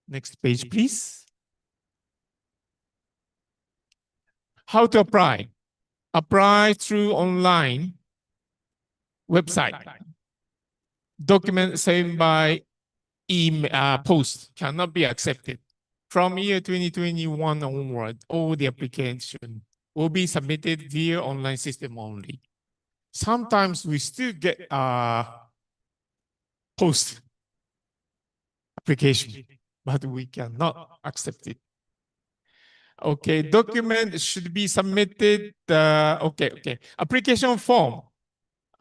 Next page, please. How to apply? Apply through online website. Document sent by email, post cannot be accepted. From year 2021 onward, all the application will be submitted via online system only. Sometimes we still get post application, but we cannot accept it. Okay, document should be submitted. Okay. Application form.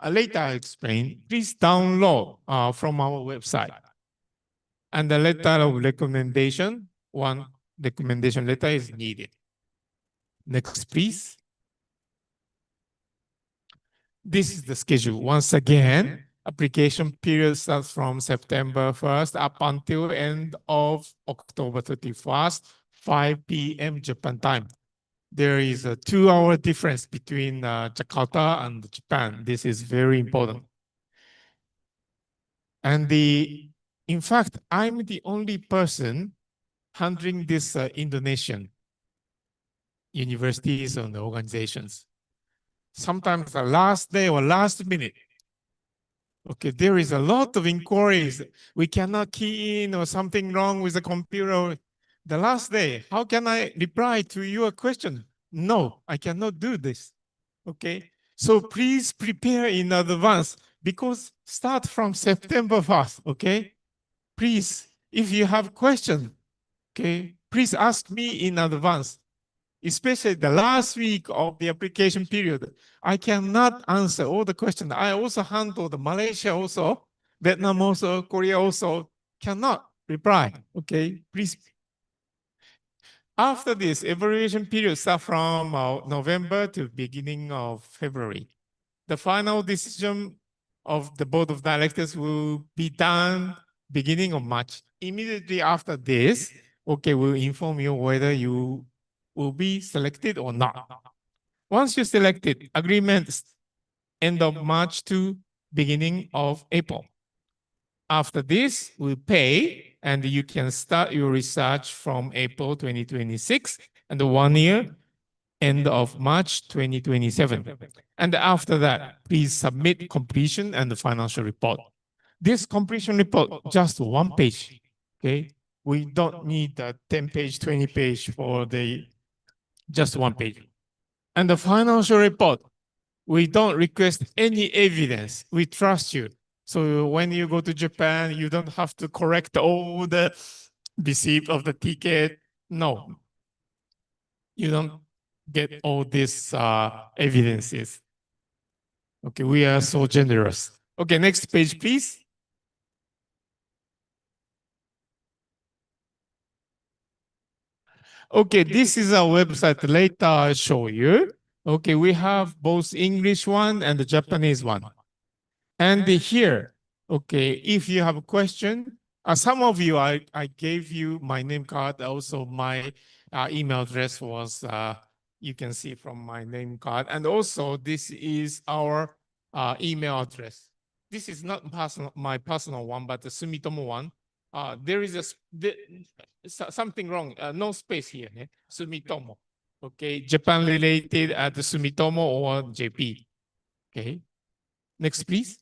Later I'll explain. Please download from our website. And the letter of recommendation, one recommendation letter is needed. Next, please. This is the schedule. Once again, application period starts from September 1st up until end of October 31st, 5 p.m. Japan time. There is a 2-hour difference between Jakarta and Japan. This is very important. And in fact, I'm the only person handling this Indonesian universities and organizations. Sometimes the last day or last minute, okay, there is a lot of inquiries. We cannot key in or something wrong with the computer. The last day, how can I reply to your question? No, I cannot do this. Okay, so please prepare in advance because start from September 1st. Okay, please, if you have questions, okay, please ask me in advance. Especially the last week of the application period, I cannot answer all the questions. I also handle the Malaysia also, Vietnam also, Korea also cannot reply. Okay, please. After this, evaluation period starts from November to beginning of February. The final decision of the board of directors will be done beginning of March. Immediately after this, okay, we'll inform you whether you will be selected or not. Once you're selected, agreements end of March to beginning of April. After this, we pay and you can start your research from April 2026 and 1 year, end of March 2027. And after that, please submit completion and the financial report. This completion report, just 1 page, okay? We don't need a 10-page, 20-page for the just 1 page. And the financial report, we don't request any evidence. We trust you. So when you go to Japan, you don't have to correct all the receipt of the ticket. No, you don't get all these evidences. Okay, we are so generous. Okay, next page, please. Okay, this is our website. Later I'll show you. Okay, we have both English one and the Japanese one. And here, okay, if you have a question, some of you, I gave you my name card. Also, my email address was, you can see from my name card. And also, this is our email address. This is not my personal one, but the Sumitomo one. There is something wrong. No space here. Sumitomo. Okay, Japan related at the Sumitomo or JP. Okay, next, please.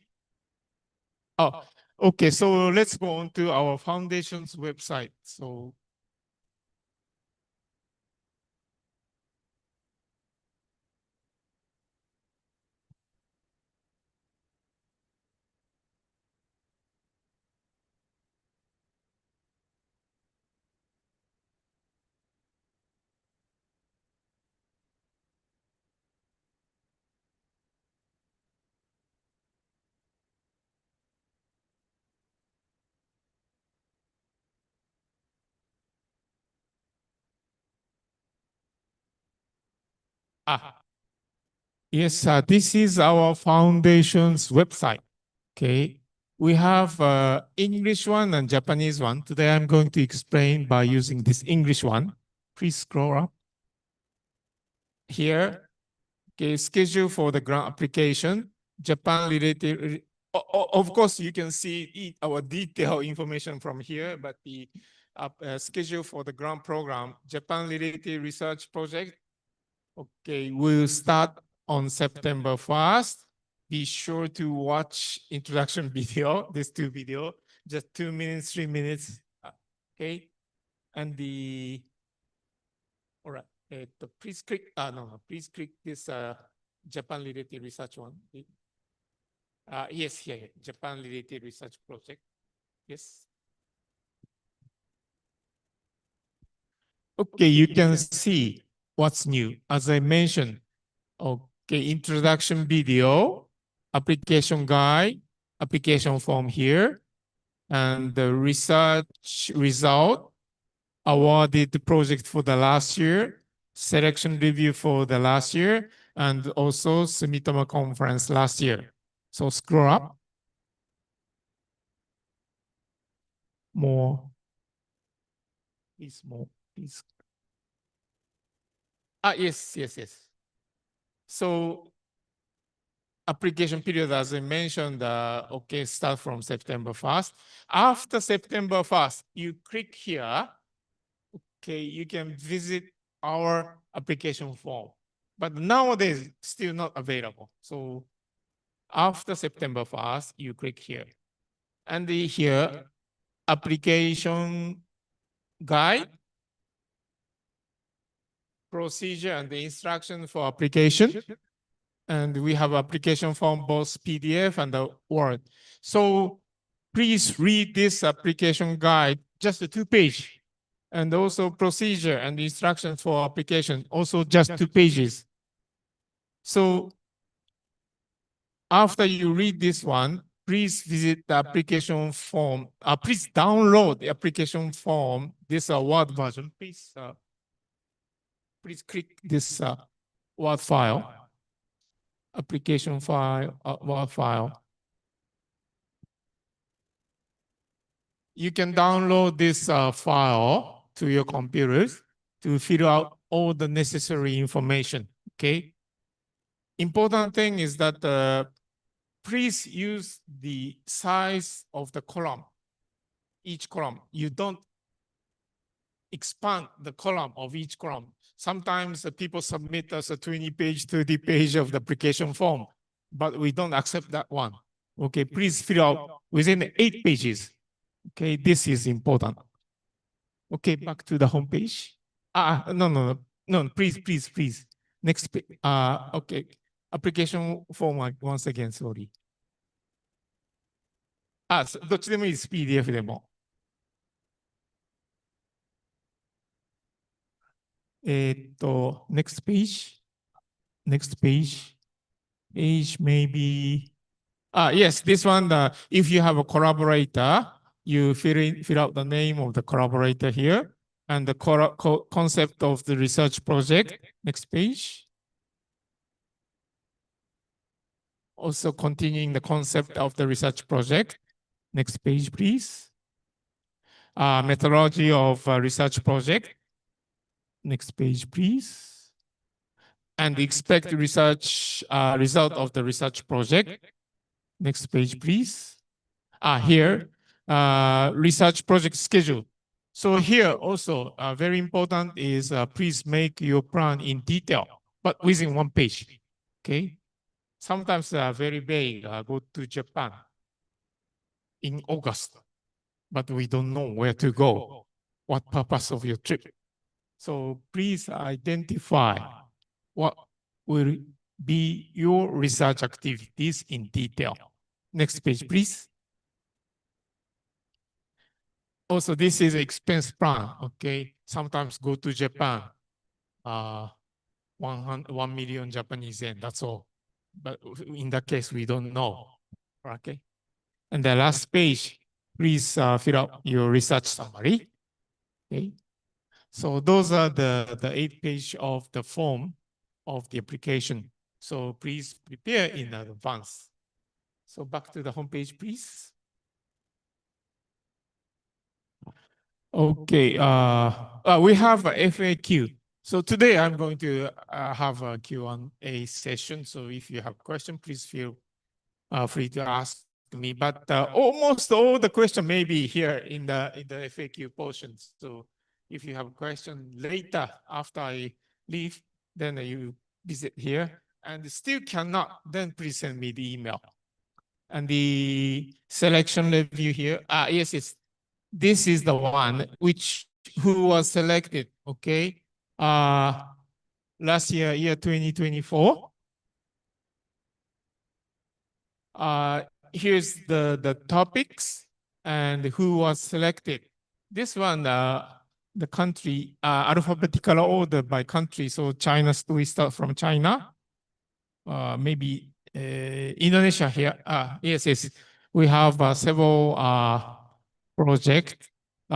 Oh, okay. So let's go on to our foundation's website. So. Yes, this is our foundation's website. Okay, we have English one and Japanese one. Today I'm going to explain by using this English one. Please scroll up. Here, okay, schedule for the grant application, Japan related Of course, you can see our detailed information from here, but the schedule for the grant program, Japan-related research project, okay, will start on September 1st. Be sure to watch introduction video, this 2 video, just 2 minutes, 3 minutes, okay? And all right, please click, please click this Japan-related research one. Yes, here, Japan-related research project. Yes. Okay, you can see what's new. As I mentioned, okay, introduction video, application guide, application form here, and the research result, awarded the project for the last year, selection review for the last year, and also Sumitomo conference last year. So scroll up. More. Please more, please. Yes. So application period, as I mentioned, okay, start from September 1st. After September 1st, you click here, okay, you can visit our application form. But nowadays, still not available. So after September 1st, you click here. And here, application guide, procedure, and the instruction for application. And we have application form, both PDF and the Word. So please read this application guide, just a 2-page. And also procedure and instructions for application, also just 2 pages. So after you read this one, please visit the application form. Please download the application form, this Word version. Please click this Word file. Application file, Word file. You can download this file to your computers to fill out all the necessary information, okay? Important thing is that please use the size of the column, each column. You don't expand the column of each column. Sometimes people submit us a 20-page, 30-page of the application form, but we don't accept that one. Okay, please fill out within 8 pages. Okay, this is important. Okay, back to the home page. No, please. Next page. Okay, application form once again, sorry. どっちでもいいです、PDF でも。Next page. Page maybe. Yes, this one, if you have a collaborator, you fill out the name of the collaborator here and the concept of the research project. Next page. Also continuing the concept of the research project. Next page, please. Methodology of research project. Next page, please. And expect research result of the research project. Next page, please. Here, research project schedule. So here also, very important is please make your plan in detail, but within 1 page, okay? Sometimes very vague, go to Japan in August, but we don't know where to go, what purpose of your trip. So please identify what will be your research activities in detail. Next page, please. Also, this is expense plan, okay? Sometimes go to Japan, 1 million Japanese yen, that's all. But in that case, we don't know, okay? And the last page, please fill out your research summary, okay? So those are the 8 page of the form of the application. So please prepare in advance. So back to the homepage, please. Okay, we have a FAQ. So today I'm going to have a Q&A session. So if you have questions, please feel free to ask me, but almost all the question may be here in the FAQ portion. So if you have a question later after I leave, then you visit here, and still cannot, then please send me the email. And the selection review here, yes, this is the one who was selected, okay? Last year 2024. Here's the topics and who was selected. This one, the country, alphabetical order by country. So China, we start from China. Maybe Indonesia here. Yes. We have several projects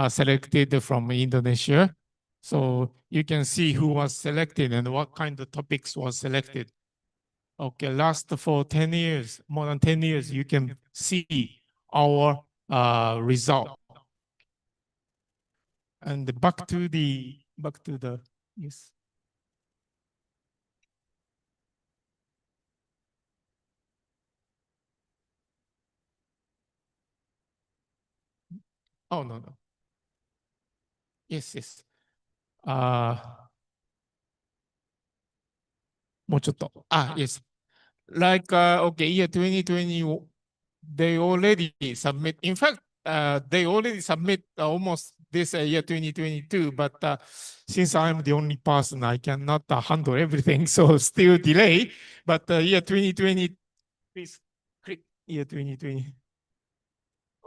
selected from Indonesia. So you can see who was selected and what kind of topics was selected. Okay, last for 10 years, more than 10 years, you can see our result. And back to the, yes. Oh, no. Yes. もうちょっと。Yes. Like, okay, year 2020, they already submit. In fact, they already submit almost this year 2022, but since I'm the only person, I cannot handle everything, so still delay. But year 2020, please click year 2020.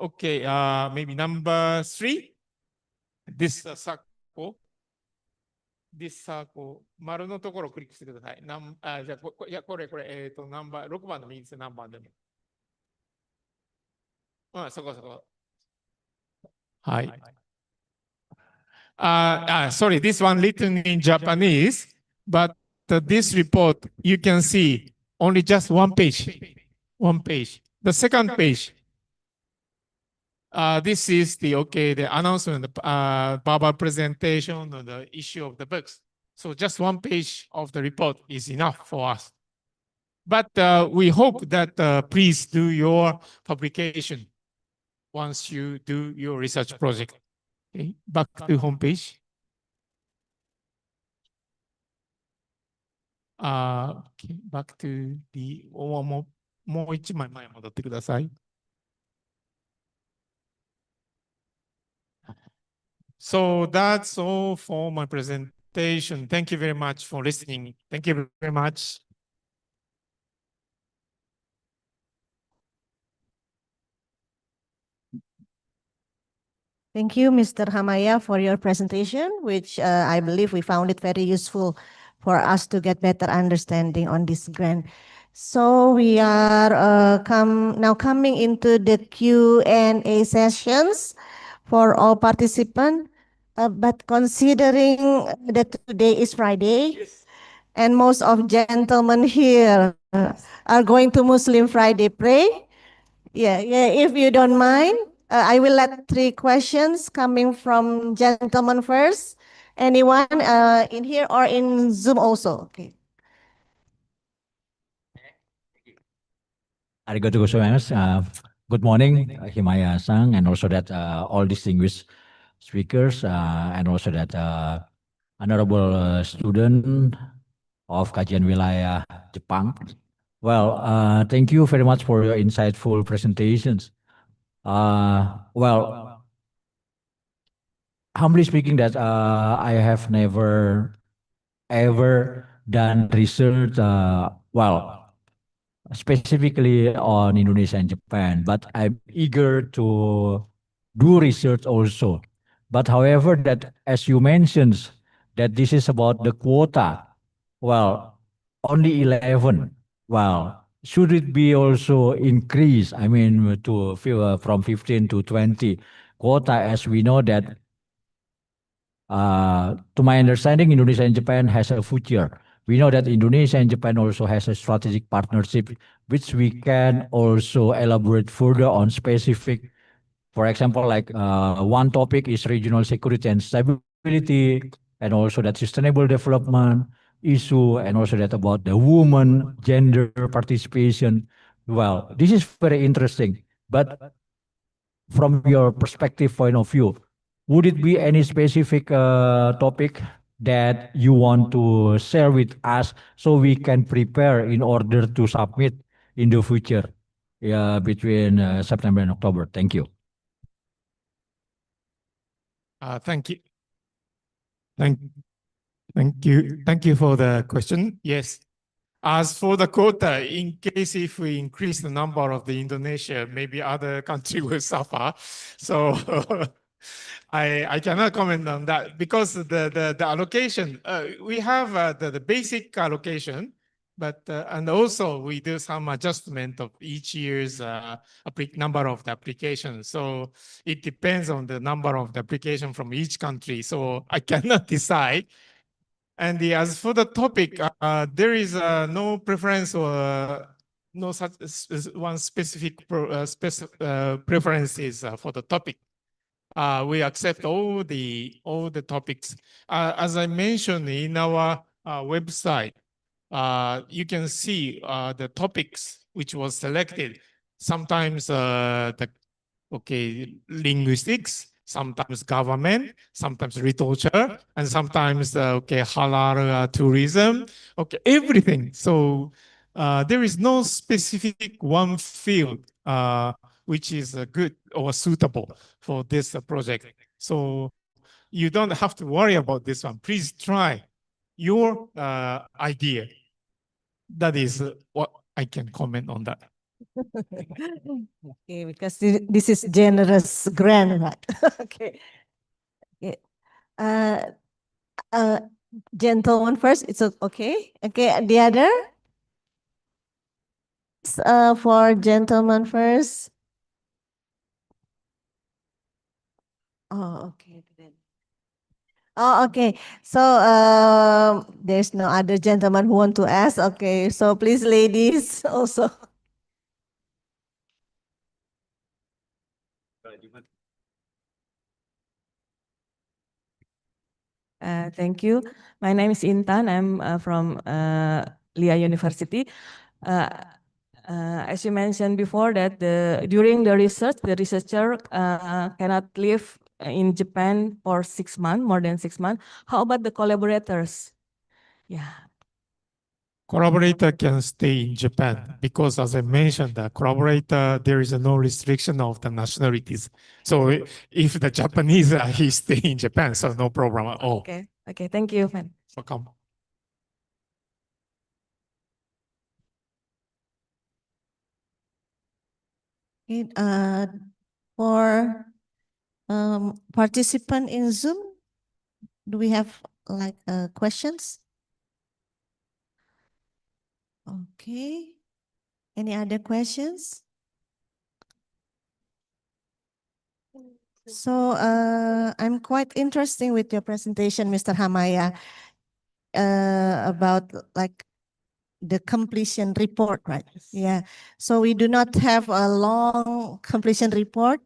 Okay, maybe number 3. This circle. This circle. 丸のところをクリックしてください。じゃあ、これ、ナンバー、6番でもいいですよ、何番でも。そこ。はい。Sorry, this one written in Japanese, but this report, you can see only just one page. The second page, this is the announcement, verbal presentation of the issue of the books. So just one page of the report is enough for us. But we hope that please do your publication once you do your research project. Okay, back to homepage. Okay, back to the もう一枚前戻ってください。So that's all for my presentation. Thank you very much for listening. Thank you very much. Thank you, Mr. Hamaya, for your presentation, which I believe we found it very useful for us to get better understanding on this grant. So we are now coming into the Q&A sessions for all participants. But considering that today is Friday, and most of gentlemen here are going to Muslim Friday pray. Yeah, if you don't mind, I will let 3 questions coming from gentlemen first. Anyone in here or in Zoom also? Okay. Arigatou gozaimasu. Good morning, Himaya-san, and also that all distinguished speakers, and also that honorable student of Kajian Wilayah Jepang. Well, thank you very much for your insightful presentations. Well, humbly speaking, that I have never ever done research, specifically on Indonesia and Japan, but I'm eager to do research also. But however, that as you mentioned, that this is about the quota, well, only 11. Well, should it be also increased? I mean, from 15 to 20 quota, as we know that, to my understanding, Indonesia and Japan has a future. We know that Indonesia and Japan also has a strategic partnership, which we can also elaborate further on specific. For example, like one topic is regional security and stability, and also that sustainable development issue, and also that about the woman gender participation. Well, this is very interesting. But from your perspective point of view, would it be any specific topic that you want to share with us so we can prepare in order to submit in the future, yeah, between September and October? Thank you. Thank you. Thank you for the question. Yes. As for the quota, in case if we increase the number of the Indonesia, maybe other country will suffer. So I cannot comment on that because the allocation, we have the basic allocation, but and also we do some adjustment of each year's number of the applications. So it depends on the number of the application from each country. So I cannot decide. And as for the topic, there is no preference or no such one specific preferences for the topic. We accept all the topics. As I mentioned in our website, you can see the topics which was selected. Sometimes linguistics, sometimes government, sometimes literature, and sometimes halal tourism, everything. So there is no specific one field which is good or suitable for this project. So you don't have to worry about this one. Please try your idea. That is what I can comment on that. Okay, because this is generous grant, right? Okay. Okay. Gentleman first, it's okay. Okay, the other? For gentleman first. Oh, okay. Oh, okay. So there's no other gentleman who want to ask. Okay, so please, ladies, also. Thank you. My name is Intan. I'm from Lia University. Uh, as you mentioned before, that during the research, the researcher cannot live in Japan for 6 months, more than 6 months. How about the collaborators? Yeah. Collaborator can stay in Japan because, as I mentioned, the collaborator, there is no restriction of the nationalities. So if the Japanese, he stay in Japan, so no problem at all. Okay. Okay. Thank you. Welcome. Okay, for participant in Zoom, do we have like questions? Okay. Any other questions? So I'm quite interested with your presentation, Mr. Hamaya, about like the completion report, right? Yeah. So we do not have a long completion report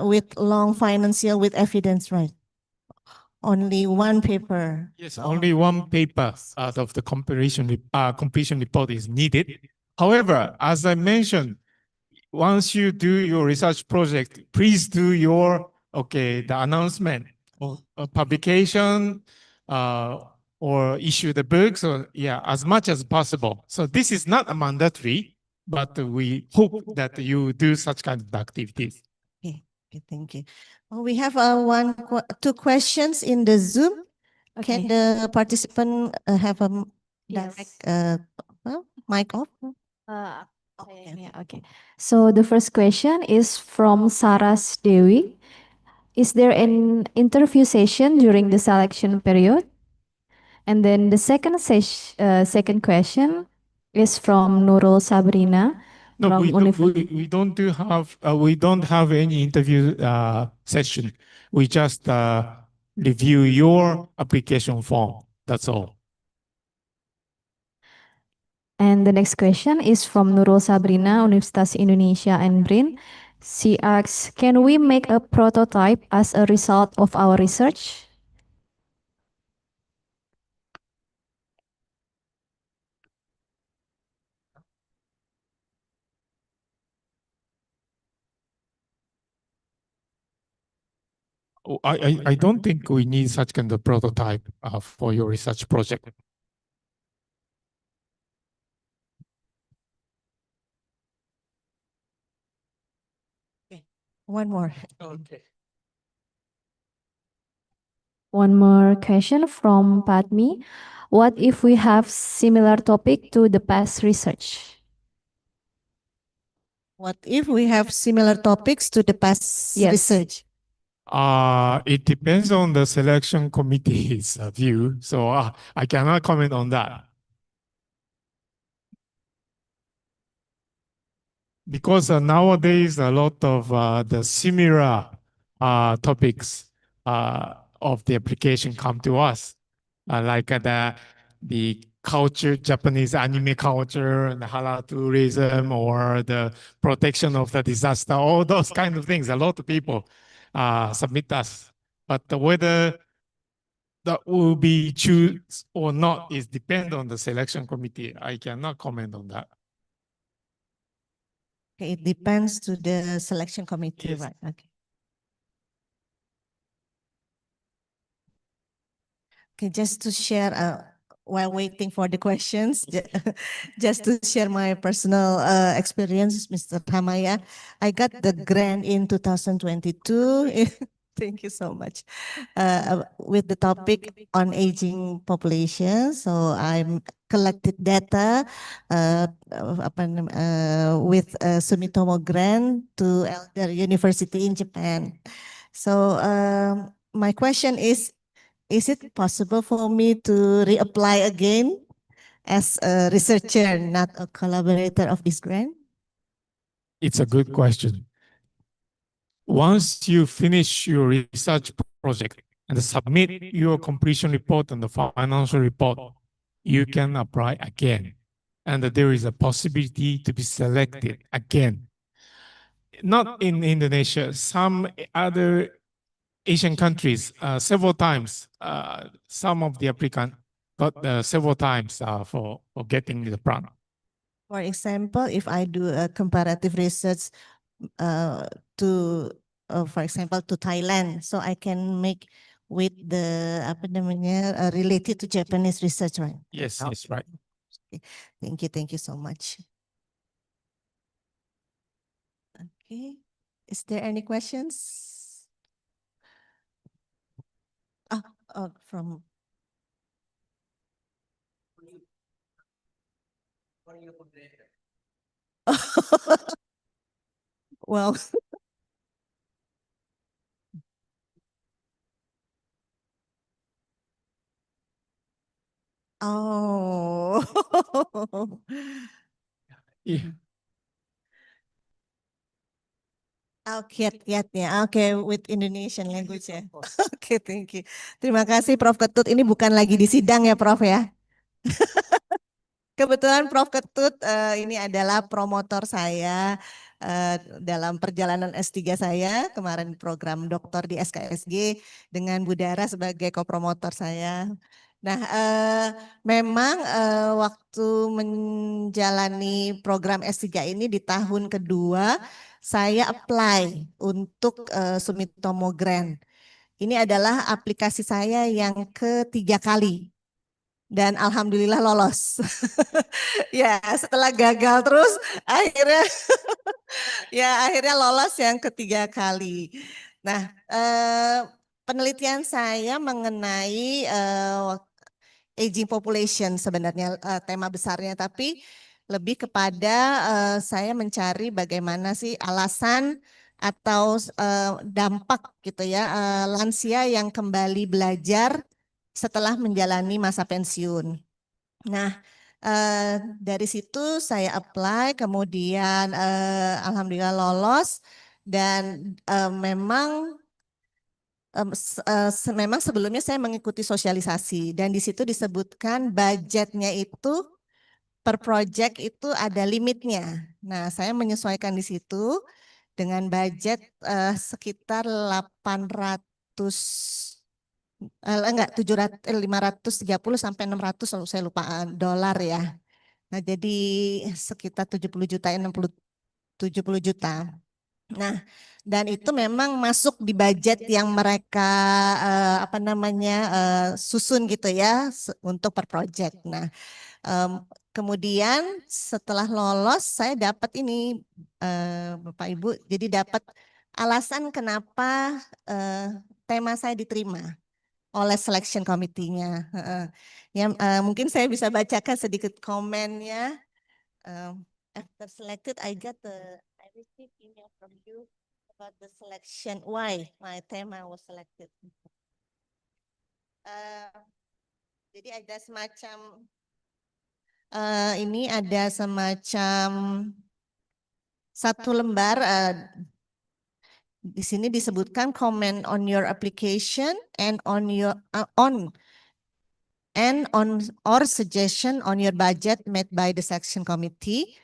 with long financial with evidence, right? Only one paper. Yes, only one paper out of the completion report is needed. However, as I mentioned, once you do your research project, please do your the announcement or publication or issue the books or as much as possible. So this is not a mandatory, but we hope that you do such kind of activities. Okay, thank you. We have two questions in the Zoom. Okay. Can the participant have a Yes. direct mic off? Okay. So the first question is from Saras Dewi. Is there an interview session during the selection period? And then the second question is from Nurul Sabrina. No, from we don't have any interview session. We just review your application form. That's all. And the next question is from Nurul Sabrina, Universitas Indonesia and BRIN. She asks, can we make a prototype as a result of our research? I don't think we need such kind of prototype for your research project. One more. Okay. One more question from Padmi. What if we have similar topic to the past research? What if we have similar topics to the past Yes. research? It depends on the selection committee's view, so I cannot comment on that. Because nowadays a lot of the similar topics of the application come to us, like the culture, Japanese anime culture, and the halal tourism, or the protection of the disaster, all those kind of things. A lot of people submit us, but whether that will be choose or not is depend on the selection committee. I cannot comment on that. Okay, it depends to the selection committee, Yes. right? Okay. Okay, just to share, while waiting for the questions, just to share my personal experience, Mr. Tamaya, I got the grant in 2022. Thank you so much. With the topic on aging population, so I'm collected data with Sumitomo grant to Elder University in Japan. So my question is it possible for me to reapply again as a researcher, not a collaborator of this grant? It's a good question. Once you finish your research project and submit your completion report and the financial report, you can apply again. And there is a possibility to be selected again. Not in Indonesia, some other Asian countries, several times, some of the applicant got several times for getting the grant. For example, if I do a comparative research to, for example, to Thailand, so I can make with the related to Japanese research, right? Yes, yes, right. Okay. Thank you so much. Okay, is there any questions? From well, oh. Yeah. Kiat ya. Oke, with Indonesian language ya. Oke, thank you. Terima kasih Prof. Ketut. Ini bukan lagi di sidang ya, Prof ya. Kebetulan Prof. Ketut ini adalah promotor saya dalam perjalanan S3 saya, kemarin program doktor di SKSG dengan Budara sebagai kopromotor saya. Nah, memang waktu menjalani program S3 ini di tahun kedua, saya apply untuk Sumitomo Grant. Ini adalah aplikasi saya yang ketiga kali. Dan alhamdulillah lolos. Ya, setelah gagal terus akhirnya akhirnya lolos yang ketiga kali. Nah, penelitian saya mengenai aging population sebenarnya tema besarnya, tapi lebih kepada saya mencari bagaimana sih alasan atau dampak gitu ya lansia yang kembali belajar setelah menjalani masa pensiun. Nah, dari situ saya apply, kemudian alhamdulillah lolos dan memang memang sebelumnya saya mengikuti sosialisasi dan di situ disebutkan budgetnya itu per project itu ada limitnya. Nah, saya menyesuaikan di situ dengan budget sekitar 800 enggak 530 sampai 600 kalau saya lupa dolar ya. Nah, jadi sekitar 70 juta 70 juta. Nah, dan itu memang masuk di budget yang mereka susun gitu ya untuk per project. Nah, kemudian setelah lolos saya dapat ini Bapak Ibu, jadi dapat alasan kenapa tema saya diterima oleh selection committee-nya. Mungkin saya bisa bacakan sedikit komennya. After selected, I received email from you about the selection. Why my tema was selected? Jadi ada semacam ini ada semacam satu lembar. Di sini disebutkan comment on your application and on your or suggestion on your budget made by the section committee.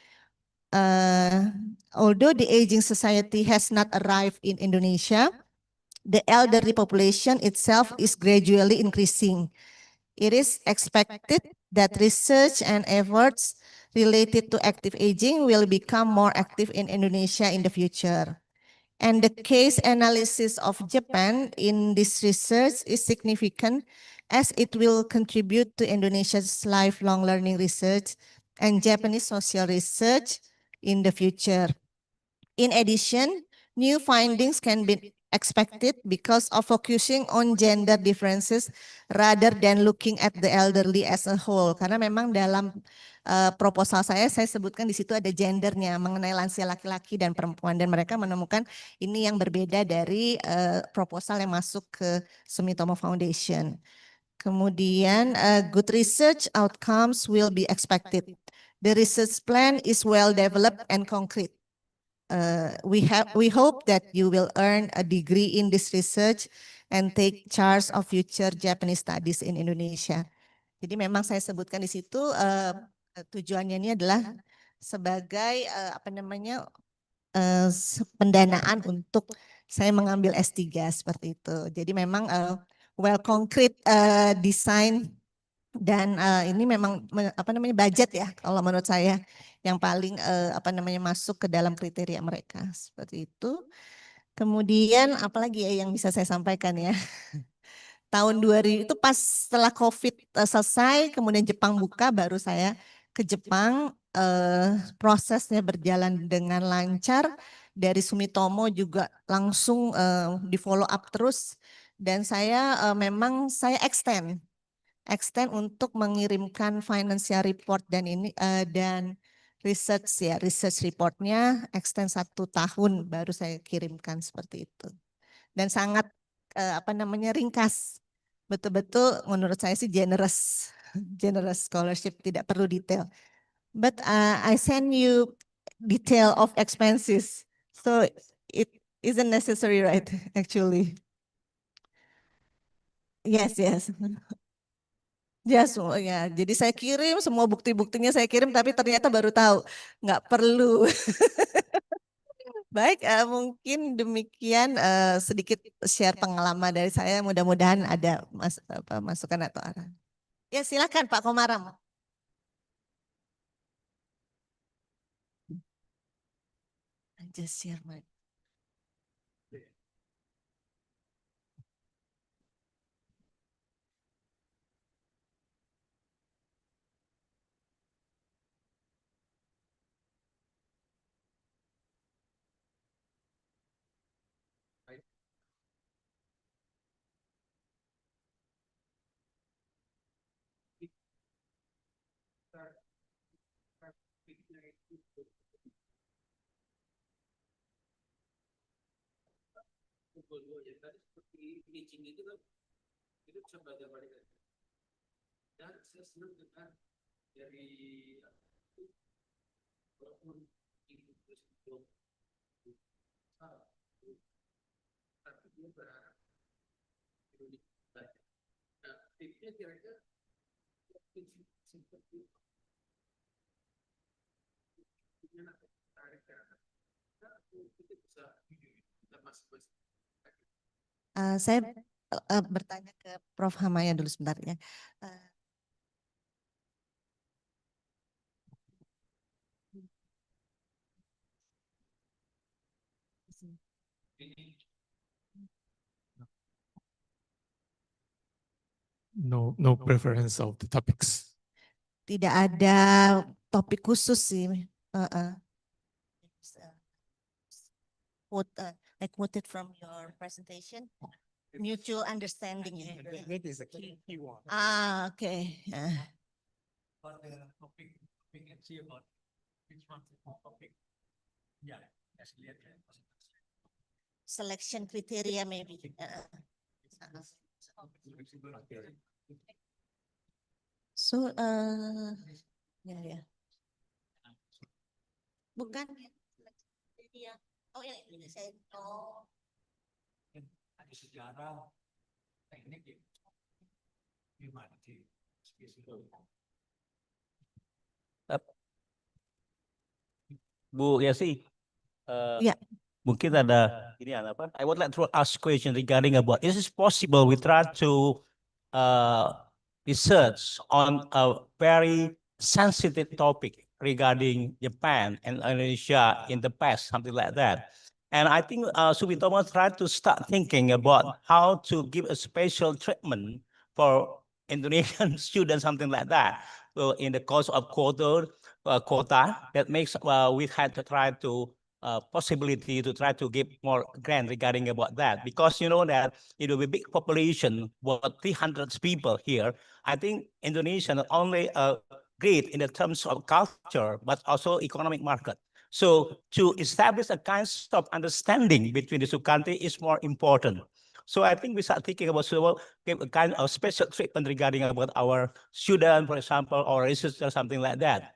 Although the aging society has not arrived in Indonesia, the elderly population itself is gradually increasing. It is expected that research and efforts related to active aging will become more active in Indonesia in the future. And the case analysis of Japan in this research is significant as it will contribute to Indonesia's lifelong learning research and Japanese social research in the future. In addition, new findings can be expected because of focusing on gender differences rather than looking at the elderly as a whole. Karena memang dalam proposal saya sebutkan di situ ada gendernya mengenai lansia laki-laki dan perempuan, dan mereka menemukan ini yang berbeda dari proposal yang masuk ke Sumitomo Foundation. Kemudian good research outcomes will be expected. The research plan is well developed and concrete. We hope that you will earn a degree in this research and take charge of future Japanese studies in Indonesia. Jadi memang saya sebutkan di situ tujuannya ini adalah sebagai pendanaan untuk saya mengambil S3 seperti itu. Jadi memang well concrete design dan ini memang budget ya kalau menurut saya yang paling masuk ke dalam kriteria mereka seperti itu. Kemudian apalagi ya yang bisa saya sampaikan ya. Tahun 2000 itu pas setelah COVID selesai, kemudian Jepang buka, baru saya ke Jepang. Prosesnya berjalan dengan lancar. Dari Sumitomo juga langsung di follow up terus. Dan saya memang saya extend untuk mengirimkan financial report dan ini dan research reportnya extend 1 tahun baru saya kirimkan seperti itu. Dan sangat ringkas. Betul-betul menurut saya sih generous scholarship, tidak perlu detail. But I send you detail of expenses, so it isn't necessary, right? Actually, yes. Ya, ya. Jadi saya kirim semua bukti-buktinya saya kirim, tapi ternyata baru tahu nggak perlu. Baik, mungkin demikian sedikit share pengalaman dari saya. Mudah-mudahan ada masukan atau arahan. Ya, silakan Pak Komaram. Just share my. Tadi seperti pitching itu kan, itu bisa belajar banyak. Dan saya senang dengan dari walaupun itu belum salah, tapi dia berharap Indonesia. Nah, tipsnya kira-kira seperti Saya bertanya ke Prof. Hamaya dulu sebentar ya. No preference of the topics. Tidak ada topik khusus sih. I quoted from your presentation. Mutual understanding. That is a key one. Okay. Selection criteria maybe. So, ya. Bukan. Oh ya, ini saya. Oh. Ada sejarah, teknik, humanity. Bu Yasi, Ya. mungkin ada ini apa? I would like to ask question regarding about is it possible we try to research on a very sensitive topic regarding Japan and Indonesia in the past, something like that. And I think Sumitomo tried to start thinking about how to give a special treatment for Indonesian students, something like that. So in the course of quota, that makes we had to try to possibility to try to give more grant regarding about that, because you know that it will be big population, what 300 people here. I think Indonesia not only great in the terms of culture but also economic market. So to establish a kind of understanding between the two countries is more important. So I think we start thinking about give a kind of special treatment regarding about our student, for example, or research or something like that.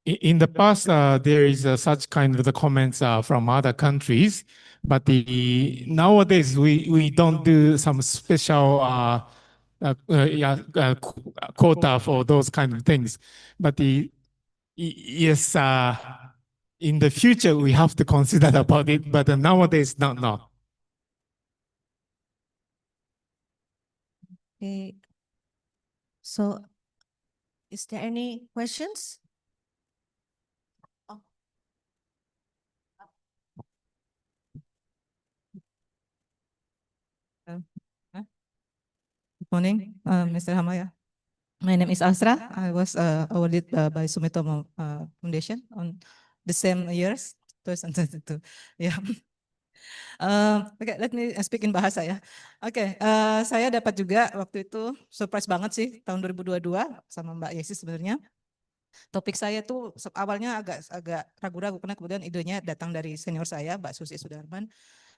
In the past, there is such kind of the comments from other countries, but nowadays we don't do some special quota for those kind of things. But yes, in the future we have to consider about it, but nowadays not. Okay. So, is there any questions? Good morning, Mr. Hamaya. My name is Asra. I was awarded by Sumitomo Foundation on the same years, 2022. Yeah. Oke, let me speak in bahasa ya. Oke, saya dapat juga waktu itu surprise banget sih tahun 2022 sama Mbak Yesi sebenarnya. Topik saya tuh awalnya agak ragu-ragu karena kemudian idenya datang dari senior saya, Mbak Susi Sudarman,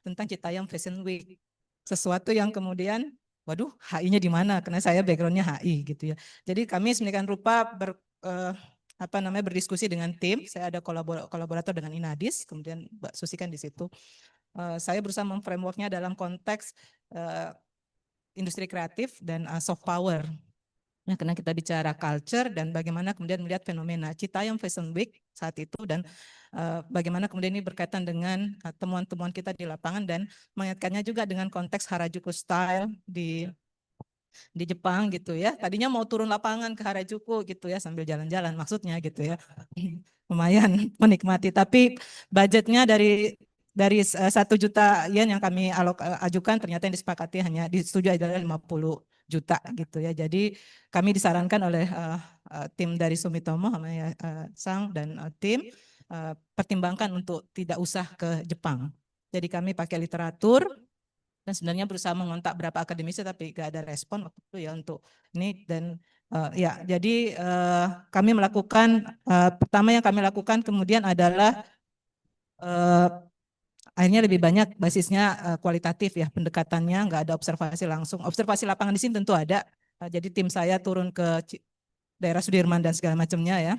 tentang Citayam Fashion Week. Sesuatu yang kemudian, waduh, HI-nya di mana? Karena saya background-nya HI gitu ya. Jadi kami sedemikian rupa berdiskusi dengan tim. Saya ada kolaborator dengan Inadis, kemudian Mbak Susi kan di situ. Saya berusaha memframeworknya dalam konteks industri kreatif dan soft power. Nah, karena kita bicara culture dan bagaimana kemudian melihat fenomena Citayam Fashion Week saat itu dan bagaimana kemudian ini berkaitan dengan temuan-temuan kita di lapangan dan mengaitkannya juga dengan konteks Harajuku style di Jepang gitu ya. Tadinya mau turun lapangan ke Harajuku gitu ya sambil jalan-jalan maksudnya gitu ya. Lumayan menikmati, tapi budgetnya dari 1 juta yen yang kami ajukan ternyata yang disepakati hanya disetujui adalah 50 juta gitu ya. Jadi kami disarankan oleh tim dari Sumitomo Sang dan tim pertimbangkan untuk tidak usah ke Jepang. Jadi kami pakai literatur dan sebenarnya berusaha mengontak berapa akademisi tapi gak ada respon waktu itu ya untuk ini dan ya jadi kami melakukan pertama yang kami lakukan kemudian adalah akhirnya lebih banyak basisnya kualitatif ya pendekatannya, nggak ada observasi langsung. Observasi lapangan di sini tentu ada. Jadi tim saya turun ke daerah Sudirman dan segala macamnya ya,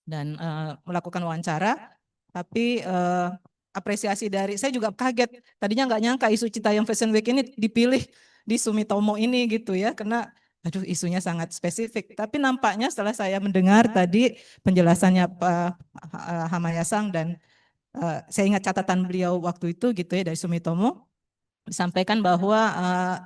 dan melakukan wawancara. Tapi apresiasi dari saya juga kaget. Tadinya nggak nyangka isu Citayam Fashion Week ini dipilih di Sumitomo ini gitu ya, karena aduh isunya sangat spesifik. Tapi nampaknya setelah saya mendengar tadi penjelasannya Pak Hamayasang dan saya ingat catatan beliau waktu itu gitu ya dari Sumitomo disampaikan bahwa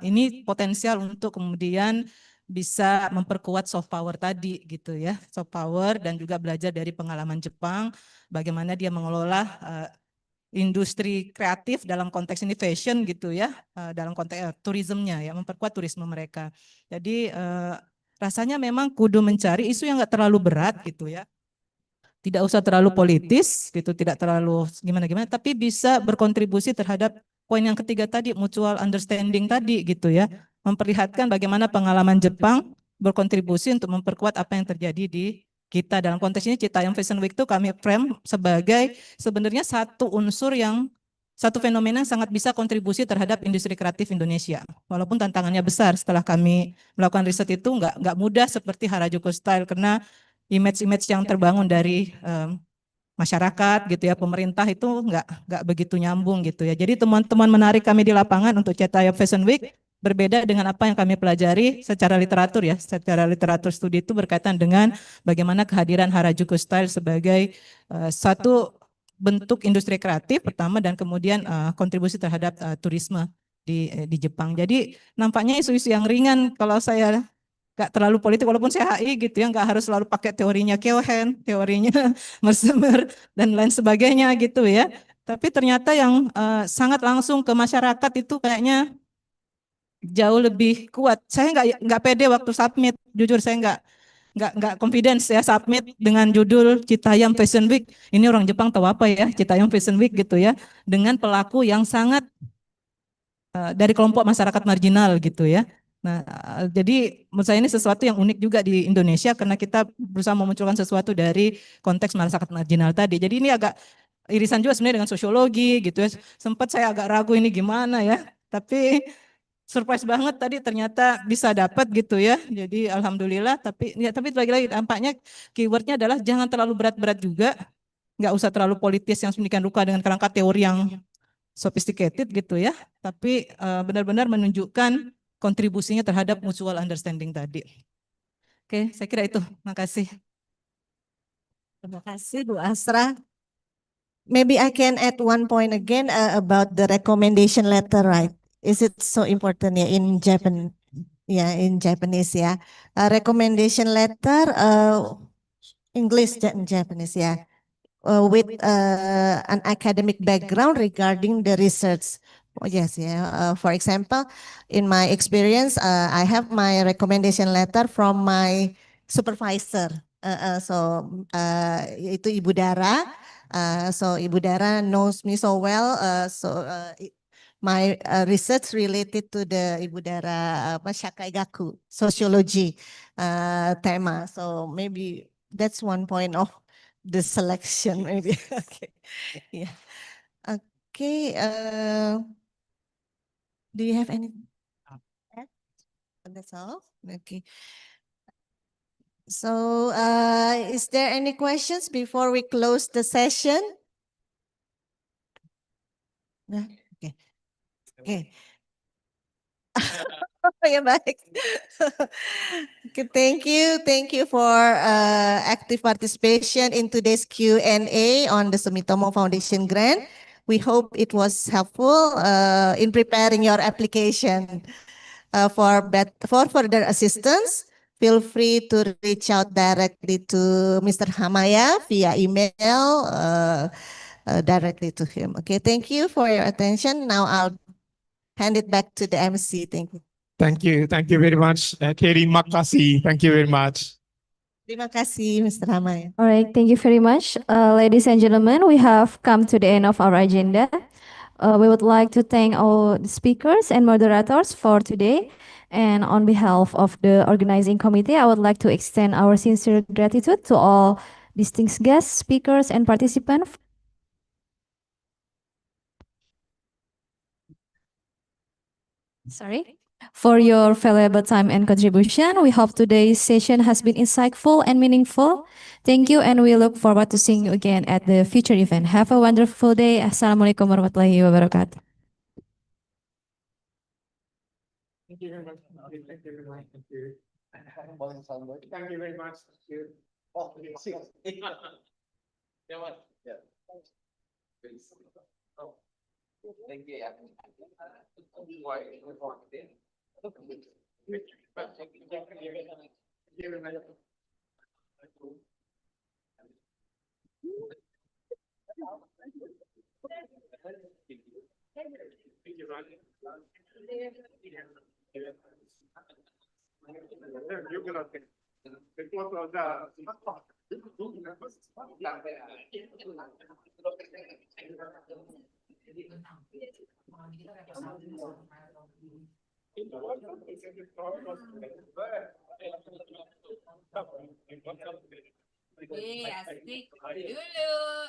ini potensial untuk kemudian bisa memperkuat soft power tadi gitu ya, soft power, dan juga belajar dari pengalaman Jepang bagaimana dia mengelola industri kreatif dalam konteks ini fashion gitu ya, dalam konteks turismenya ya, memperkuat turisme mereka. Jadi rasanya memang kudu mencari isu yang nggak terlalu berat gitu ya, tidak usah terlalu politis gitu, tidak terlalu gimana-gimana, tapi bisa berkontribusi terhadap poin yang ketiga tadi, mutual understanding tadi gitu ya, memperlihatkan bagaimana pengalaman Jepang berkontribusi untuk memperkuat apa yang terjadi di kita. Dalam konteks ini Citayam Fashion Week itu kami frame sebagai sebenarnya satu unsur yang satu fenomena yang sangat bisa kontribusi terhadap industri kreatif Indonesia. Walaupun tantangannya besar, setelah kami melakukan riset itu nggak mudah seperti Harajuku Style, karena image-image yang terbangun dari masyarakat gitu ya, pemerintah itu nggak begitu nyambung gitu ya. Jadi teman-teman menarik kami di lapangan untuk Cetaya Fashion Week berbeda dengan apa yang kami pelajari secara literatur ya. Secara literatur studi itu berkaitan dengan bagaimana kehadiran Harajuku Style sebagai satu bentuk industri kreatif pertama, dan kemudian kontribusi terhadap turisme di Jepang. Jadi nampaknya isu-isu yang ringan kalau saya nggak terlalu politik, walaupun saya HI gitu ya, nggak harus selalu pakai teorinya Kyohen, teorinya Mersemer dan lain sebagainya gitu ya. Tapi ternyata yang sangat langsung ke masyarakat itu kayaknya jauh lebih kuat. Saya nggak pede waktu submit, jujur saya nggak confidence ya submit dengan judul Citayam Fashion Week. Ini orang Jepang tahu apa ya Citayam Fashion Week gitu ya, dengan pelaku yang sangat dari kelompok masyarakat marginal gitu ya. Nah, jadi menurut saya ini sesuatu yang unik juga di Indonesia karena kita berusaha memunculkan sesuatu dari konteks masyarakat marginal tadi. Jadi ini agak irisan juga sebenarnya dengan sosiologi gitu ya. Sempat saya agak ragu ini gimana ya, tapi surprise banget tadi ternyata bisa dapat gitu ya. Jadi alhamdulillah. Tapi ya, tapi lagi-lagi dampaknya keywordnya adalah jangan terlalu berat-berat juga, nggak usah terlalu politis yang sedemikian rupa dengan kerangka teori yang sophisticated gitu ya, tapi benar-benar menunjukkan kontribusinya terhadap mutual understanding tadi. Oke, saya kira itu. Makasih. Terima kasih Bu Asra. Maybe I can add one point again about the recommendation letter, right? Is it so important ya in Japan? Yeah, in Japanese ya. Recommendation letter English and Japanese ya. With an academic background regarding the research. Oh yes, yeah. For example, in my experience, I have my recommendation letter from my supervisor. Itu Ibu Dara. So Ibu Dara knows me so well. My research related to the Ibu Dara Shakai Gaku, sociology tema. So maybe that's one point of the selection maybe. Okay. Yeah. Okay. Do you have any? That's all. Okay. So, is there any questions before we close the session? No? Okay. Okay. Ya baik. Okay, thank you for active participation in today's Q&A on the Sumitomo Foundation grant. We hope it was helpful in preparing your application. For further assistance, feel free to reach out directly to Mr. Hamaya via email directly to him. Okay, thank you for your attention. Now I'll hand it back to the MC. Thank you. Thank you very much, Terry Makasi. Thank you very much. Terima kasih, Mr. Hamaya. All right, thank you very much. Ladies and gentlemen, we have come to the end of our agenda. We would like to thank all the speakers and moderators for today. And on behalf of the organizing committee, I would like to extend our sincere gratitude to all distinguished guests, speakers, and participants. For your valuable time and contribution. We hope today's session has been insightful and meaningful. Thank you, and we look forward to seeing you again at the future event. Have a wonderful day. Assalamualaikum warahmatullahi wabarakatuh. Thank you very much. Thank you very much. Thank you. Thank you very much. Thank you. Oh, yeah, what? Yeah. Oh. Thank you. Asik dulu.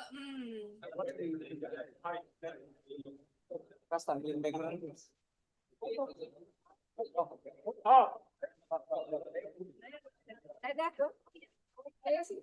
Ada. Ayo sih.